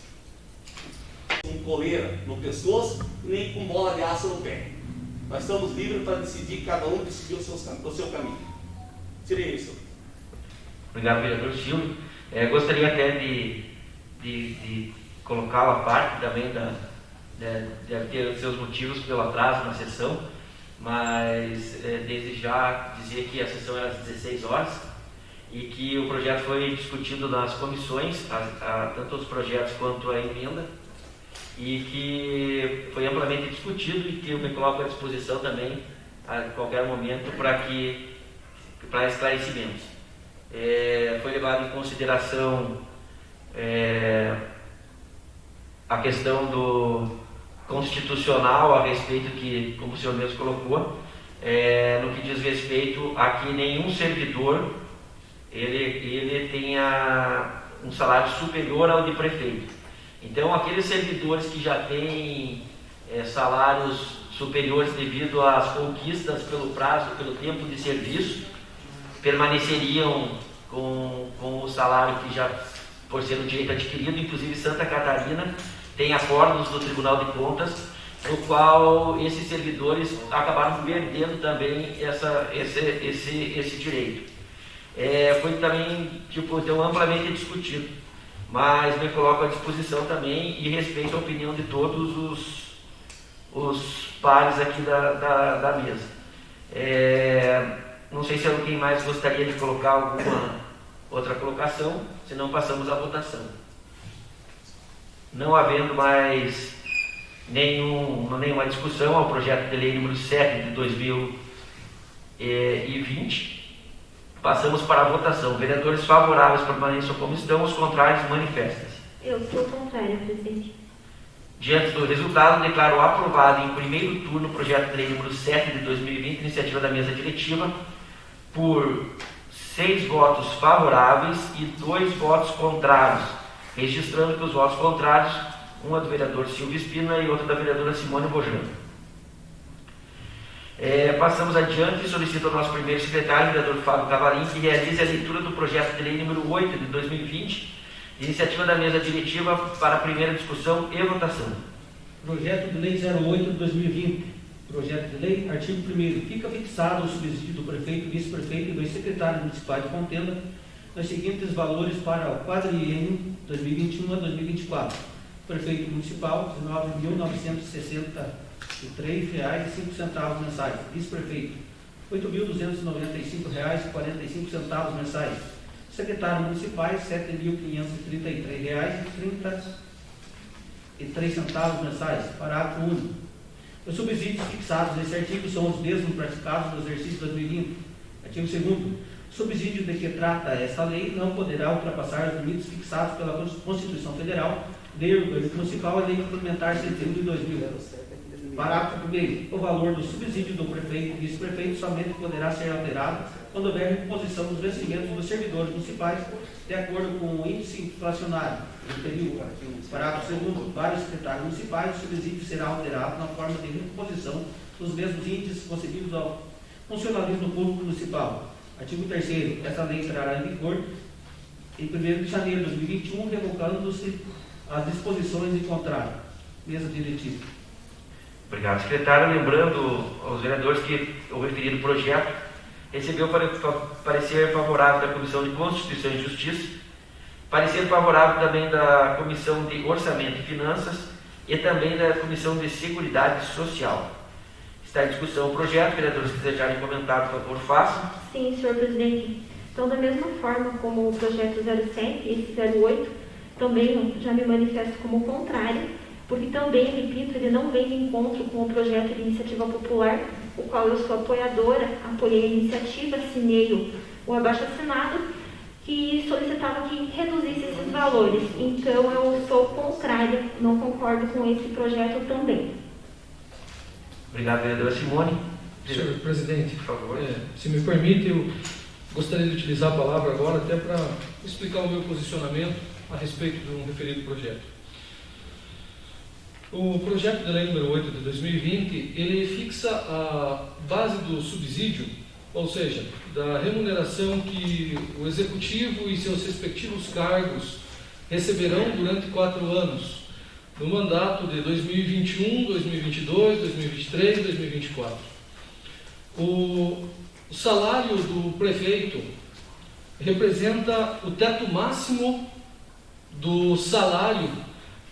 Com coleira no pescoço, nem com bola de aço no pé. Nós estamos livres para decidir, cada um decidir o seu caminho. Seria isso. Obrigado, vereador Silvio. Gostaria até de colocá-lo à parte também, deve ter seus motivos pelo atraso na sessão, mas desde já dizer que a sessão era às 16 horas e que o projeto foi discutido nas comissões, tanto os projetos quanto a emenda, e que foi amplamente discutido e que eu me coloco à disposição também a qualquer momento para esclarecimentos. Foi levado em consideração a questão do constitucional a respeito que, como o senhor mesmo colocou, no que diz respeito a que nenhum servidor ele tenha um salário superior ao de prefeito. Então, aqueles servidores que já têm salários superiores devido às conquistas pelo prazo, pelo tempo de serviço, permaneceriam com o salário que já, por ser um direito adquirido. Inclusive Santa Catarina tem acordos do Tribunal de Contas, no qual esses servidores acabaram perdendo também esse direito. Foi também então, amplamente discutido, mas me coloco à disposição também e respeito a opinião de todos os pares aqui da mesa. Não sei se alguém mais gostaria de colocar alguma outra colocação, senão passamos à votação. Não havendo mais nenhuma discussão ao projeto de lei número 7 de 2020, passamos para a votação. Vereadores favoráveis permaneçam como estão, os contrários manifestem-se. Eu sou contrária, presidente. Diante do resultado, declaro aprovado em primeiro turno o projeto de lei número 7 de 2020, iniciativa da mesa diretiva, por 6 votos favoráveis e 2 votos contrários, registrando que os votos contrários, um é do vereador Silvio Espina e outro da vereadora Simone Bojano. Passamos adiante e solicito ao nosso primeiro secretário, o vereador Fábio Cavalim, que realize a leitura do projeto de lei número 8 de 2020, iniciativa da mesa diretiva, para a primeira discussão e votação. Projeto de lei 08 de 2020. Projeto de lei, artigo 1º. Fica fixado o subsídio do prefeito, vice-prefeito e dos secretários municipais de contenda nos seguintes valores para o quadriênio 2021 a 2024. Prefeito municipal, R$ 19.963,05 mensais. Vice-prefeito, R$ 8.295,45 mensais. Secretário municipais, R$ 7.533,33 mensais. Parágrafo único. Os subsídios fixados nesse artigo são os mesmos praticados no exercício 2020. Artigo 2º. O subsídio de que trata esta lei não poderá ultrapassar os limites fixados pela Constituição Federal, lei orgânica municipal e lei complementar 71 de 2000. Parágrafo 1º. O valor do subsídio do prefeito e vice-prefeito somente poderá ser alterado quando houver reposição dos vencimentos dos servidores municipais de acordo com o índice inflacionário do período. Parágrafo 2º. Para os secretários municipais, o subsídio será alterado na forma de reposição dos mesmos índices concedidos ao funcionalismo público municipal. Artigo 3º. Esta lei entrará em vigor em 1º de janeiro de 2021, revocando-se as disposições em contrário. Mesa diretiva. Obrigado, secretário. Lembrando aos vereadores que o referido projeto recebeu parecer favorável da Comissão de Constituição e Justiça, parecer favorável também da Comissão de Orçamento e Finanças e também da Comissão de Seguridade Social. Está em discussão o projeto. Vereadores que desejarem comentar, por favor, façam. Sim, senhor presidente. Então, da mesma forma como o projeto 07 e esse 08, também já me manifesto como contrário, porque também, repito, ele não vem de encontro com o projeto de iniciativa popular, o qual eu sou apoiadora, apoiei a iniciativa, assinei o abaixo-assinado, que solicitava que reduzisse esses valores. Então, eu sou contrária, não concordo com esse projeto também. Obrigado, vereadora Simone. Senhor presidente, por favor. Se me permite, eu gostaria de utilizar a palavra agora até para explicar o meu posicionamento a respeito de um referido projeto. O projeto de lei número 8 de 2020, ele fixa a base do subsídio ou seja, da remuneração que o Executivo e seus respectivos cargos receberão durante 4 anos, no mandato de 2021, 2022, 2023 e 2024. O salário do prefeito representa o teto máximo do salário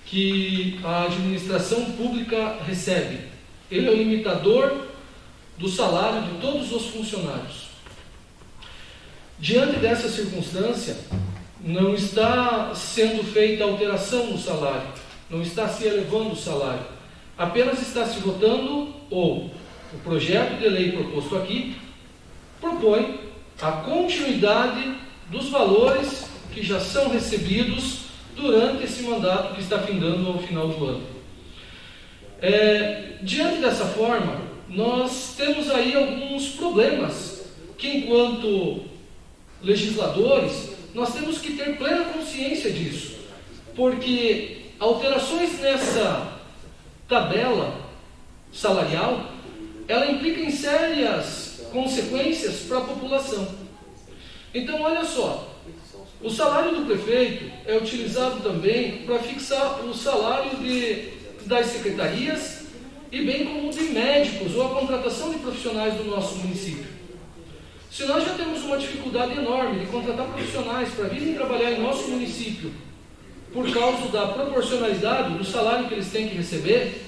que a administração pública recebe. Ele é o limitador do salário de todos os funcionários. Diante dessa circunstância, não está sendo feita alteração no salário, não está se elevando o salário, apenas está se votando, ou o projeto de lei proposto aqui propõe a continuidade dos valores que já são recebidos durante esse mandato que está findando ao final do ano. Diante dessa forma, nós temos aí alguns problemas que, enquanto legisladores, nós temos que ter plena consciência disso, porque alterações nessa tabela salarial, ela implica em sérias consequências para a população. Então, olha só, o salário do prefeito é utilizado também para fixar o salário das secretarias e bem como de médicos ou a contratação de profissionais do nosso município. Se nós já temos uma dificuldade enorme de contratar profissionais para virem trabalhar em nosso município por causa da proporcionalidade do salário que eles têm que receber,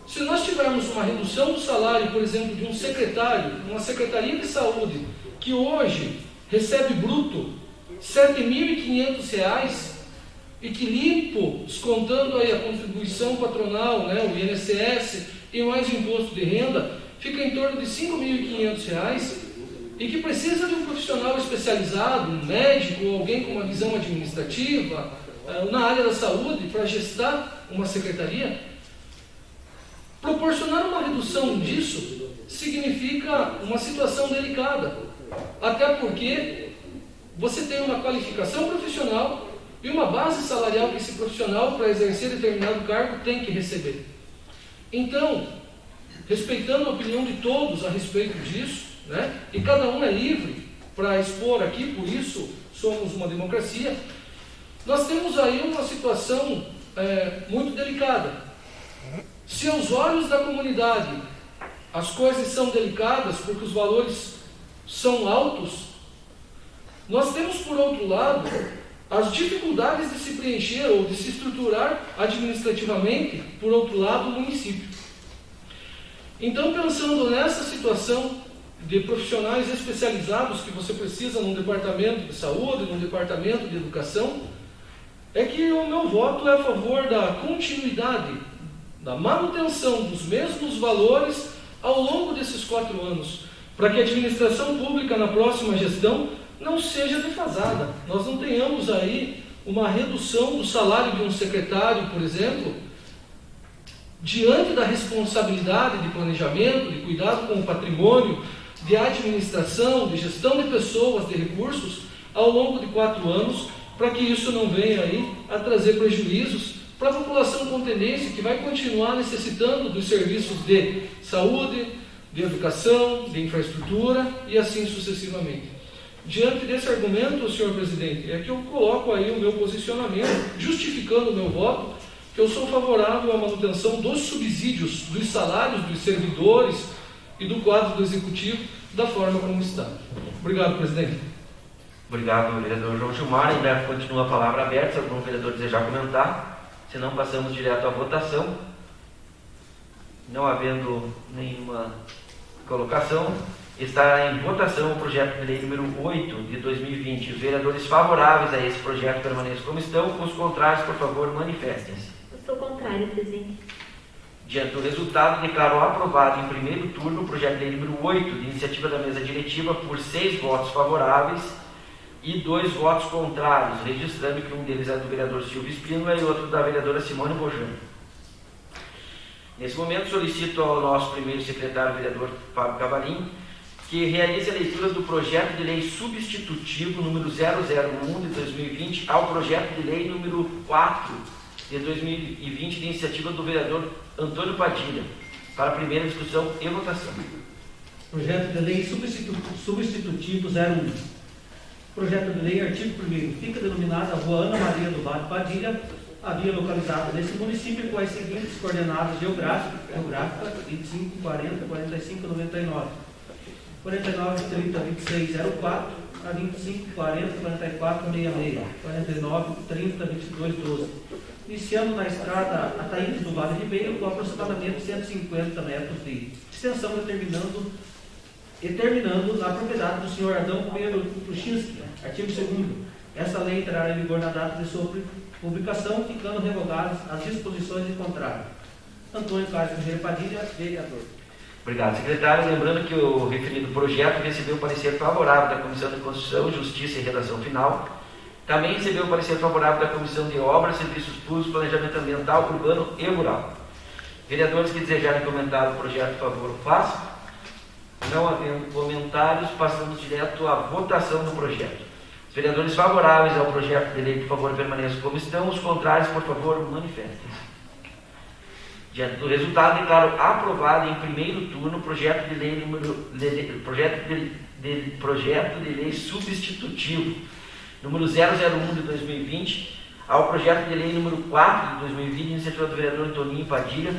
se nós tivermos uma redução do salário, por exemplo, de um secretário, uma secretaria de saúde, que hoje recebe bruto R$ 7.500 e que limpo, descontando aí a contribuição patronal, né, o INSS e mais o imposto de renda, fica em torno de R$ 5.500 e que precisa de um profissional especializado, um médico ou alguém com uma visão administrativa na área da saúde para gestar uma secretaria. Proporcionar uma redução disso significa uma situação delicada, até porque você tem uma qualificação profissional e uma base salarial que esse profissional, para exercer determinado cargo, tem que receber. Então, respeitando a opinião de todos a respeito disso, né, e cada um é livre para expor aqui, por isso somos uma democracia, nós temos aí uma situação muito delicada. Se aos olhos da comunidade as coisas são delicadas porque os valores são altos, nós temos, por outro lado, as dificuldades de se preencher ou de se estruturar administrativamente, por outro lado, o município. Então, pensando nessa situação de profissionais especializados que você precisa num departamento de saúde, num departamento de educação, é que o meu voto é a favor da continuidade, da manutenção dos mesmos valores ao longo desses 4 anos, para que a administração pública na próxima gestão não seja defasada. Nós não tenhamos aí uma redução do salário de um secretário, por exemplo, diante da responsabilidade de planejamento, de cuidado com o patrimônio, de administração, de gestão de pessoas, de recursos, ao longo de 4 anos, para que isso não venha aí a trazer prejuízos para a população contendense, que vai continuar necessitando dos serviços de saúde, de educação, de infraestrutura e assim sucessivamente. Diante desse argumento, senhor presidente, é que eu coloco aí o meu posicionamento, justificando o meu voto, que eu sou favorável à manutenção dos subsídios, dos salários dos servidores e do quadro do executivo da forma como está. Obrigado, presidente. Obrigado, vereador João Gilmar. Ainda continua a palavra aberta, se algum vereador desejar comentar. Se não, passamos direto à votação. Não havendo nenhuma colocação, está em votação o projeto de lei número 8 de 2020. Os vereadores favoráveis a esse projeto permaneçam como estão. Os contrários, por favor, manifestem-se. Eu sou contrária, presidente. Diante do resultado, declaro aprovado em primeiro turno o projeto de lei número 8, de iniciativa da mesa diretiva, por 6 votos favoráveis e 2 votos contrários, registrando que um deles é do vereador Silvio Espínola e outro da vereadora Simone Bojano. Nesse momento, solicito ao nosso primeiro secretário, vereador Fábio Cavalim, que realize a leitura do projeto de lei substitutivo número 001 de 2020 ao projeto de lei número 4 de 2020, de iniciativa do vereador Antônio Padilha, para a primeira discussão e votação. Projeto de lei substitutivo 01. Projeto de lei, artigo 1º, fica denominada Rua Ana Maria do Vale Padilha, a via localizada nesse município com as seguintes coordenadas geográficas: 25, 40, 45, 99, 49, 30, 26, 04, a 25, 40, 44, 66, 49, 30, 22, 12. Iniciando na estrada Ataídes do Vale Ribeiro, com aproximadamente 150 metros de extensão, e terminando na propriedade do senhor Adão Pedro Kruchinski. Artigo 2º. Essa lei entrará em vigor na data de sua publicação, ficando revogadas as disposições de contrato. Antônio Carlos Ferreira Padilha, vereador. Obrigado, secretário. Lembrando que o referido projeto recebeu parecer favorável da Comissão de Constituição, Justiça e Redação Final. Também recebeu parecer favorável da Comissão de Obras, Serviços Públicos, Planejamento Ambiental, Urbano e Rural. Vereadores que desejarem comentar o projeto, por favor, façam. Não havendo comentários, passamos direto à votação do projeto. Os vereadores favoráveis ao projeto de lei, por favor, permaneçam como estão. Os contrários, por favor, manifestem-se. Diante do resultado, declaro aprovado em primeiro turno o projeto de lei projeto de lei substitutivo número 001 de 2020 ao projeto de lei número 4 de 2020, iniciativa do vereador Antoninho Padilha,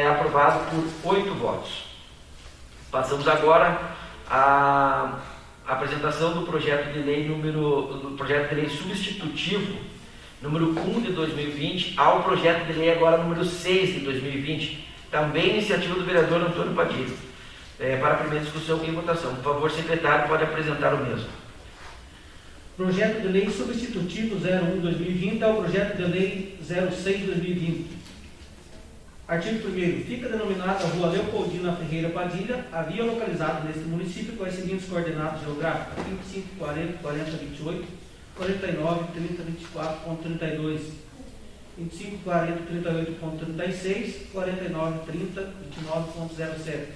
aprovado por 8 votos. Passamos agora à apresentação do projeto de lei substitutivo número 1 de 2020 ao projeto de lei agora número 6 de 2020, também iniciativa do vereador Antônio Padilha, para a primeira discussão e votação. Por favor, secretário, pode apresentar o mesmo. Projeto de lei substitutivo 01/2020 ao projeto de lei 06/2020. Artigo 1º. Fica denominada Rua Leopoldina Ferreira Padilha, a via localizada neste município com as seguintes coordenadas geográficas: 25, 40, 40, 28, 49, 30, 24.32, 25, 40, 38.36, 49, 30, 29.07.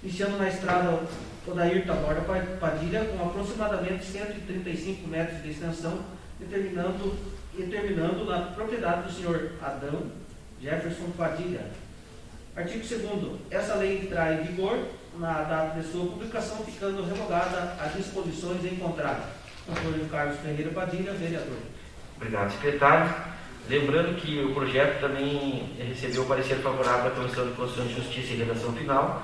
Iniciando na estrada Odair Taborda Padilha, com aproximadamente 135 metros de extensão, e terminando na propriedade do senhor Adão Jefferson Padilha. Artigo 2º. Essa lei entrará em vigor na data de sua publicação, ficando revogada as disposições em contrato. Antônio Carlos Ferreira Padilha, vereador. Obrigado, secretário. Lembrando que o projeto também recebeu o parecer favorável da Comissão de Constituição, Justiça e Redação Final,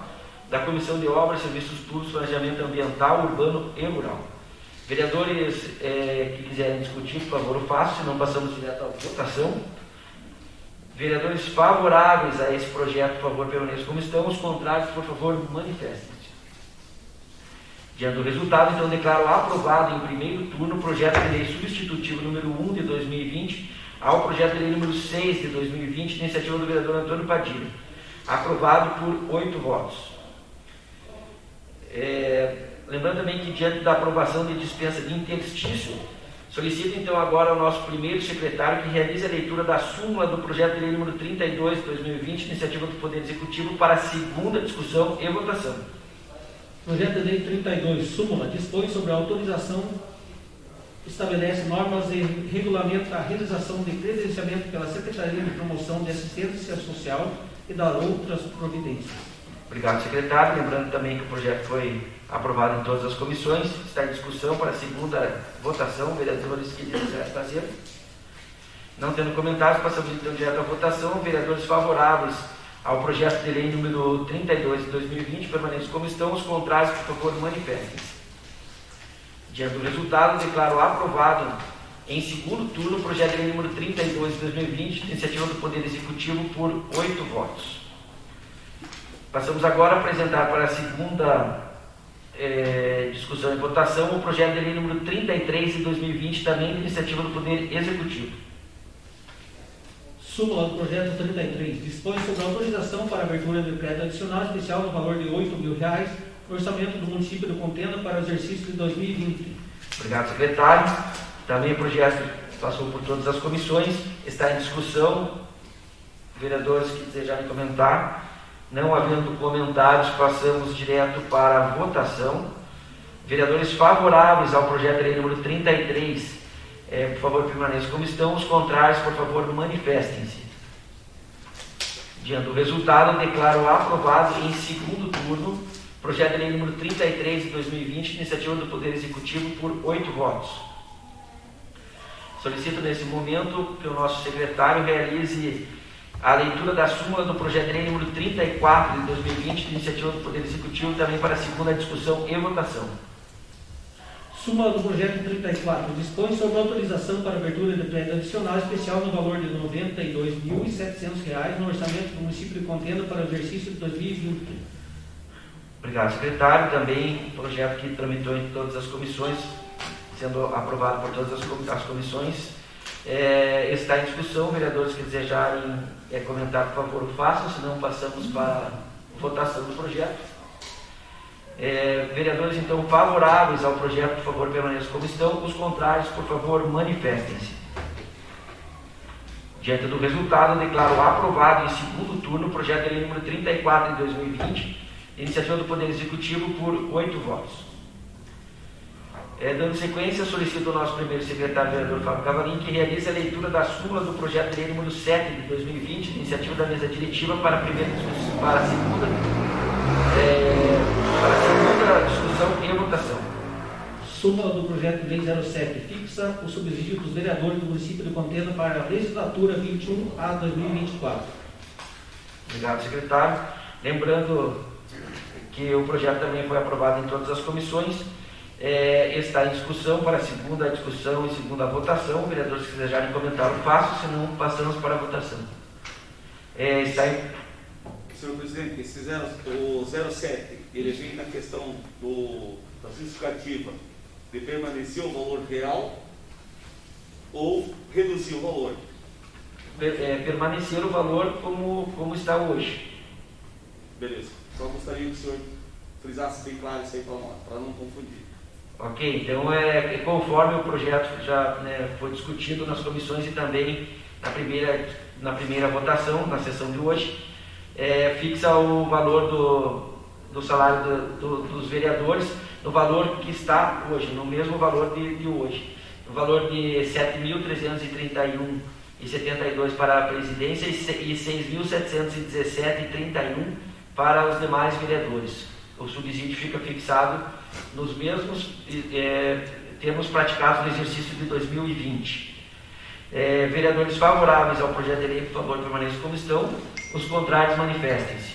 da Comissão de Obras, Serviços Públicos, Planejamento Ambiental, Urbano e Rural. Vereadores que quiserem discutir, por favor, o façam, senão passamos direto à votação. Vereadores favoráveis a esse projeto, por favor, permaneçam como estão. Os contrários, por favor, manifestem-se. Diante do resultado, então, declaro aprovado em primeiro turno o projeto de lei substitutivo número 1 de 2020 ao projeto de lei número 6 de 2020, de iniciativa do vereador Antônio Padilha, aprovado por 8 votos. Lembrando também que, diante da aprovação de dispensa de interstício, solicito então agora ao nosso primeiro secretário que realize a leitura da súmula do projeto de lei número 32 de 2020, iniciativa do Poder Executivo, para a segunda discussão e votação. Projeto de lei 32, súmula, dispõe sobre a autorização, estabelece normas e regulamenta a realização de credenciamento pela Secretaria de Promoção de Assistência Social e dar outras providências. Obrigado, secretário. Lembrando também que o projeto foi aprovado em todas as comissões, está em discussão para a segunda votação. Vereadores que desejarem fazer. Não tendo comentários, passamos então direto à votação. Vereadores favoráveis ao projeto de lei número 32 de 2020, permaneçam como estão. Os contrários, por favor, manifestem-se. Diante do resultado, declaro aprovado em segundo turno o projeto de lei número 32 de 2020, de iniciativa do Poder Executivo, por 8 votos. Passamos agora a apresentar para a segunda discussão e votação o projeto de lei número 33 de 2020, também de iniciativa do Poder Executivo. Súmula do projeto 33. Dispõe sobre a autorização para abertura de crédito adicional especial no valor de R$ 8.000 no orçamento do município de Contenda para o exercício de 2020. Obrigado, secretário. Também o projeto passou por todas as comissões, está em discussão. Vereadores que desejarem comentar. Não havendo comentários, passamos direto para a votação. Vereadores favoráveis ao projeto de lei número 33, por favor, permaneçam como estão. Os contrários, por favor, manifestem-se. Diante do resultado, declaro aprovado em segundo turno Projeto de lei número 33 de 2020, iniciativa do Poder Executivo, por 8 votos. Solicito nesse momento que o nosso secretário realize a leitura da súmula do projeto de lei número 34 de 2020, de iniciativa do Poder Executivo, também para a segunda discussão e votação. Súmula do projeto 34 dispõe sobre autorização para abertura de crédito adicional especial no valor de R$ 92.700 no orçamento do município de Contenda para o exercício de 2020. Obrigado, secretário. Também projeto que tramitou em todas as comissões, sendo aprovado por todas as comissões. Está em discussão. Vereadores que desejarem comentar, por favor, o façam, senão passamos para a votação do projeto. Vereadores, então, favoráveis ao projeto, por favor, permaneçam como estão. Os contrários, por favor, manifestem-se. Diante do resultado, declaro aprovado em segundo turno o projeto de lei número 34 de 2020, iniciativa do Poder Executivo, por 8 votos. Dando sequência, solicito ao nosso primeiro secretário, vereador Fábio Cavalim, que realize a leitura da súmula do projeto de lei número 7 de 2020, de iniciativa da mesa diretiva, para a segunda discussão e votação. Súmula do projeto de lei 07 fixa o subsídio dos vereadores do município de Contenda para a legislatura 21 a 2024. Obrigado, secretário. Lembrando que o projeto também foi aprovado em todas as comissões. Está em discussão para a segunda discussão e segunda votação. Vereadores que desejarem comentar, o faço, senão passamos para a votação. Senhor presidente, o 07, ele vem na questão da justificativa de permanecer o valor real ou reduzir o valor? Permanecer o valor como está hoje. Beleza. Só gostaria que o senhor frisasse bem claro isso aí para nós, para não confundir. Ok, então conforme o projeto já foi discutido nas comissões e também na primeira votação, na sessão de hoje, fixa o valor do salário dos vereadores no valor que está hoje, no mesmo valor de hoje. No valor de R$ 7.331,72 para a presidência e R$ 6.717,31 para os demais vereadores. O subsídio fica fixado nos mesmos termos praticados no exercício de 2020. Vereadores favoráveis ao projeto de lei, por favor, permaneçam como estão. Os contrários, manifestem-se.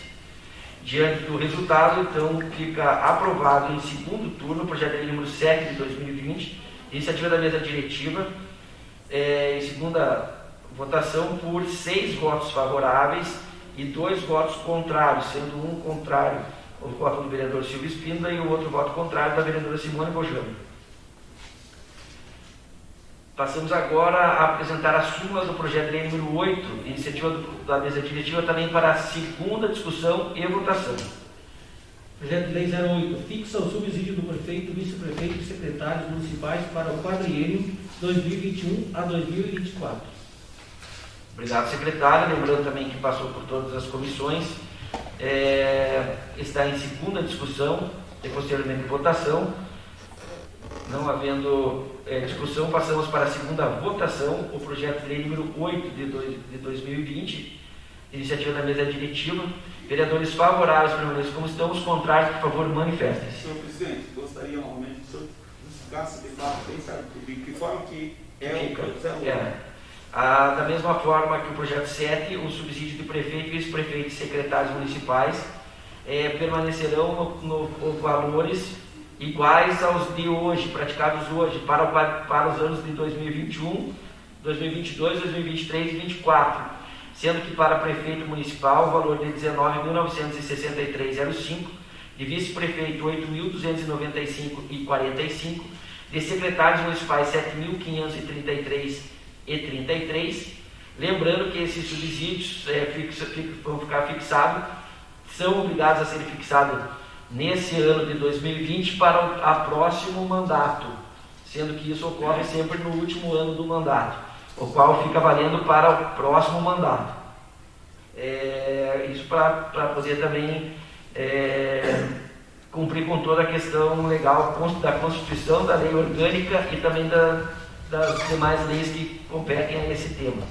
Diante do resultado, então, fica aprovado em segundo turno o projeto de lei número 7 de 2020, iniciativa da mesa diretiva, em segunda votação por 6 votos favoráveis e 2 votos contrários, sendo um contrário o voto do vereador Silvio Espíndola e o outro voto contrário da vereadora Simone Bojano. Passamos agora a apresentar a súmula do projeto de lei número 8, iniciativa da mesa diretiva, também para a segunda discussão e votação. Projeto de lei 08 fixa o subsídio do prefeito, vice-prefeito e secretários municipais para o quadriênio 2021 a 2024. Obrigado, secretário. Lembrando também que passou por todas as comissões, está em segunda discussão e posteriormente votação. Não havendo discussão, passamos para a segunda votação, o projeto de lei número 8 de 2020, iniciativa da mesa diretiva. Vereadores favoráveis permaneçam como estão, os contrários, por favor, manifestem-se. Senhor presidente, gostaria novamente que o senhor justificasse de fato bem certo, de que forma que o projeto 08. Da mesma forma que o projeto 7, o subsídio de prefeito, vice-prefeito e secretários municipais permanecerão nos valores iguais aos de hoje, praticados hoje, para os anos de 2021, 2022, 2023 e 2024, sendo que para prefeito municipal o valor de R$ 19.963,05, de vice-prefeito R$ 8.295,45, de secretários municipais R$ 7.533,33. Lembrando que esses subsídios vão ficar fixados, são obrigados a serem fixados nesse ano de 2020 para o próximo mandato, sendo que isso ocorre sempre no último ano do mandato, o qual fica valendo para o próximo mandato. Isso para poder também cumprir com toda a questão legal da Constituição, da lei orgânica e também das demais leis que competem a esse tema.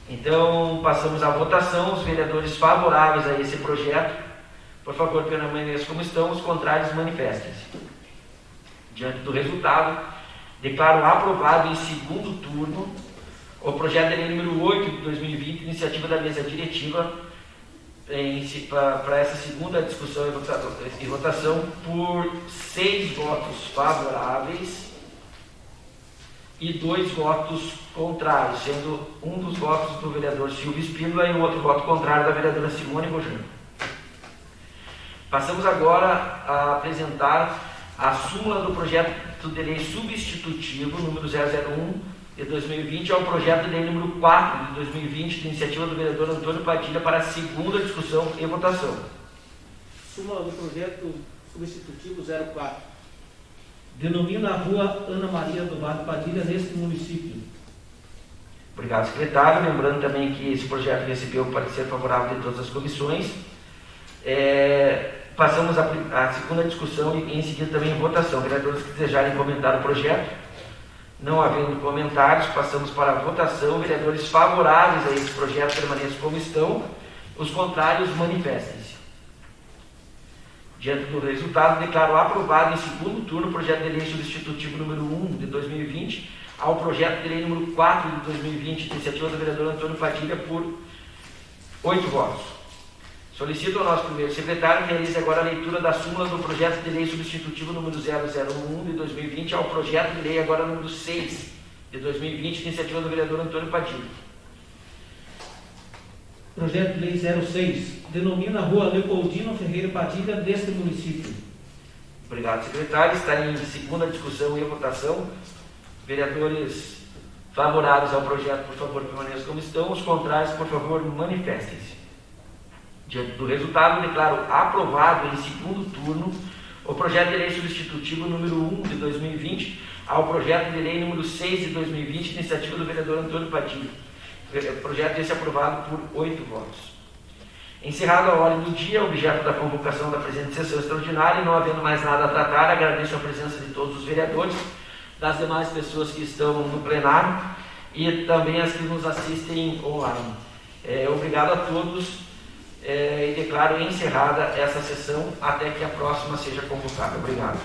Então, passamos à votação. Os vereadores favoráveis a esse projeto, por favor, permaneçam como estão, os contrários manifestem-se. Diante do resultado, declaro aprovado em segundo turno o projeto de lei número 8 de 2020, iniciativa da mesa diretiva, para essa segunda discussão e votação por 6 votos favoráveis e 2 votos contrários, sendo um dos votos do vereador Silvio Espíndola e o outro voto contrário da vereadora Simone Gojano. Passamos agora a apresentar a súmula do projeto de lei substitutivo número 001 de 2020 ao projeto de lei número 4 de 2020, de iniciativa do vereador Antônio Padilha, para a segunda discussão e votação. Súmula do projeto substitutivo 04. Denomina a rua Ana Maria do Vale Padilha neste município. Obrigado, secretário. Lembrando também que esse projeto recebeu o parecer favorável de todas as comissões. Passamos à segunda discussão e em seguida também em votação. Vereadores que desejarem comentar o projeto. Não havendo comentários, passamos para a votação. Vereadores favoráveis a esse projeto permaneçam como estão. Os contrários manifestem-se. Diante do resultado, declaro aprovado em segundo turno o projeto de lei substitutivo número 1 de 2020 ao projeto de lei número 4 de 2020, de iniciativa do vereador Antônio Padilha, por 8 votos. Solicito ao nosso primeiro secretário que realize agora a leitura da súmula do projeto de lei substitutivo número 001 de 2020 ao projeto de lei agora número 6 de 2020, de iniciativa do vereador Antônio Padilha. Projeto de lei 06. Denomina a rua Leopoldino Ferreira Padilha deste município. Obrigado, secretário. Está em segunda discussão e votação. Vereadores favoráveis ao projeto, por favor, permaneçam como estão. Os contrários, por favor, manifestem-se. Diante do resultado, declaro aprovado em segundo turno o projeto de lei substitutivo número 1 de 2020 ao projeto de lei número 6 de 2020, de iniciativa do vereador Antônio Padilha. Projeto esse aprovado por 8 votos. Encerrado a ordem do dia, objeto da convocação da presente sessão extraordinária, e não havendo mais nada a tratar, agradeço a presença de todos os vereadores, das demais pessoas que estão no plenário e também as que nos assistem online. Obrigado a todos. E declaro encerrada essa sessão até que a próxima seja convocada. Obrigado.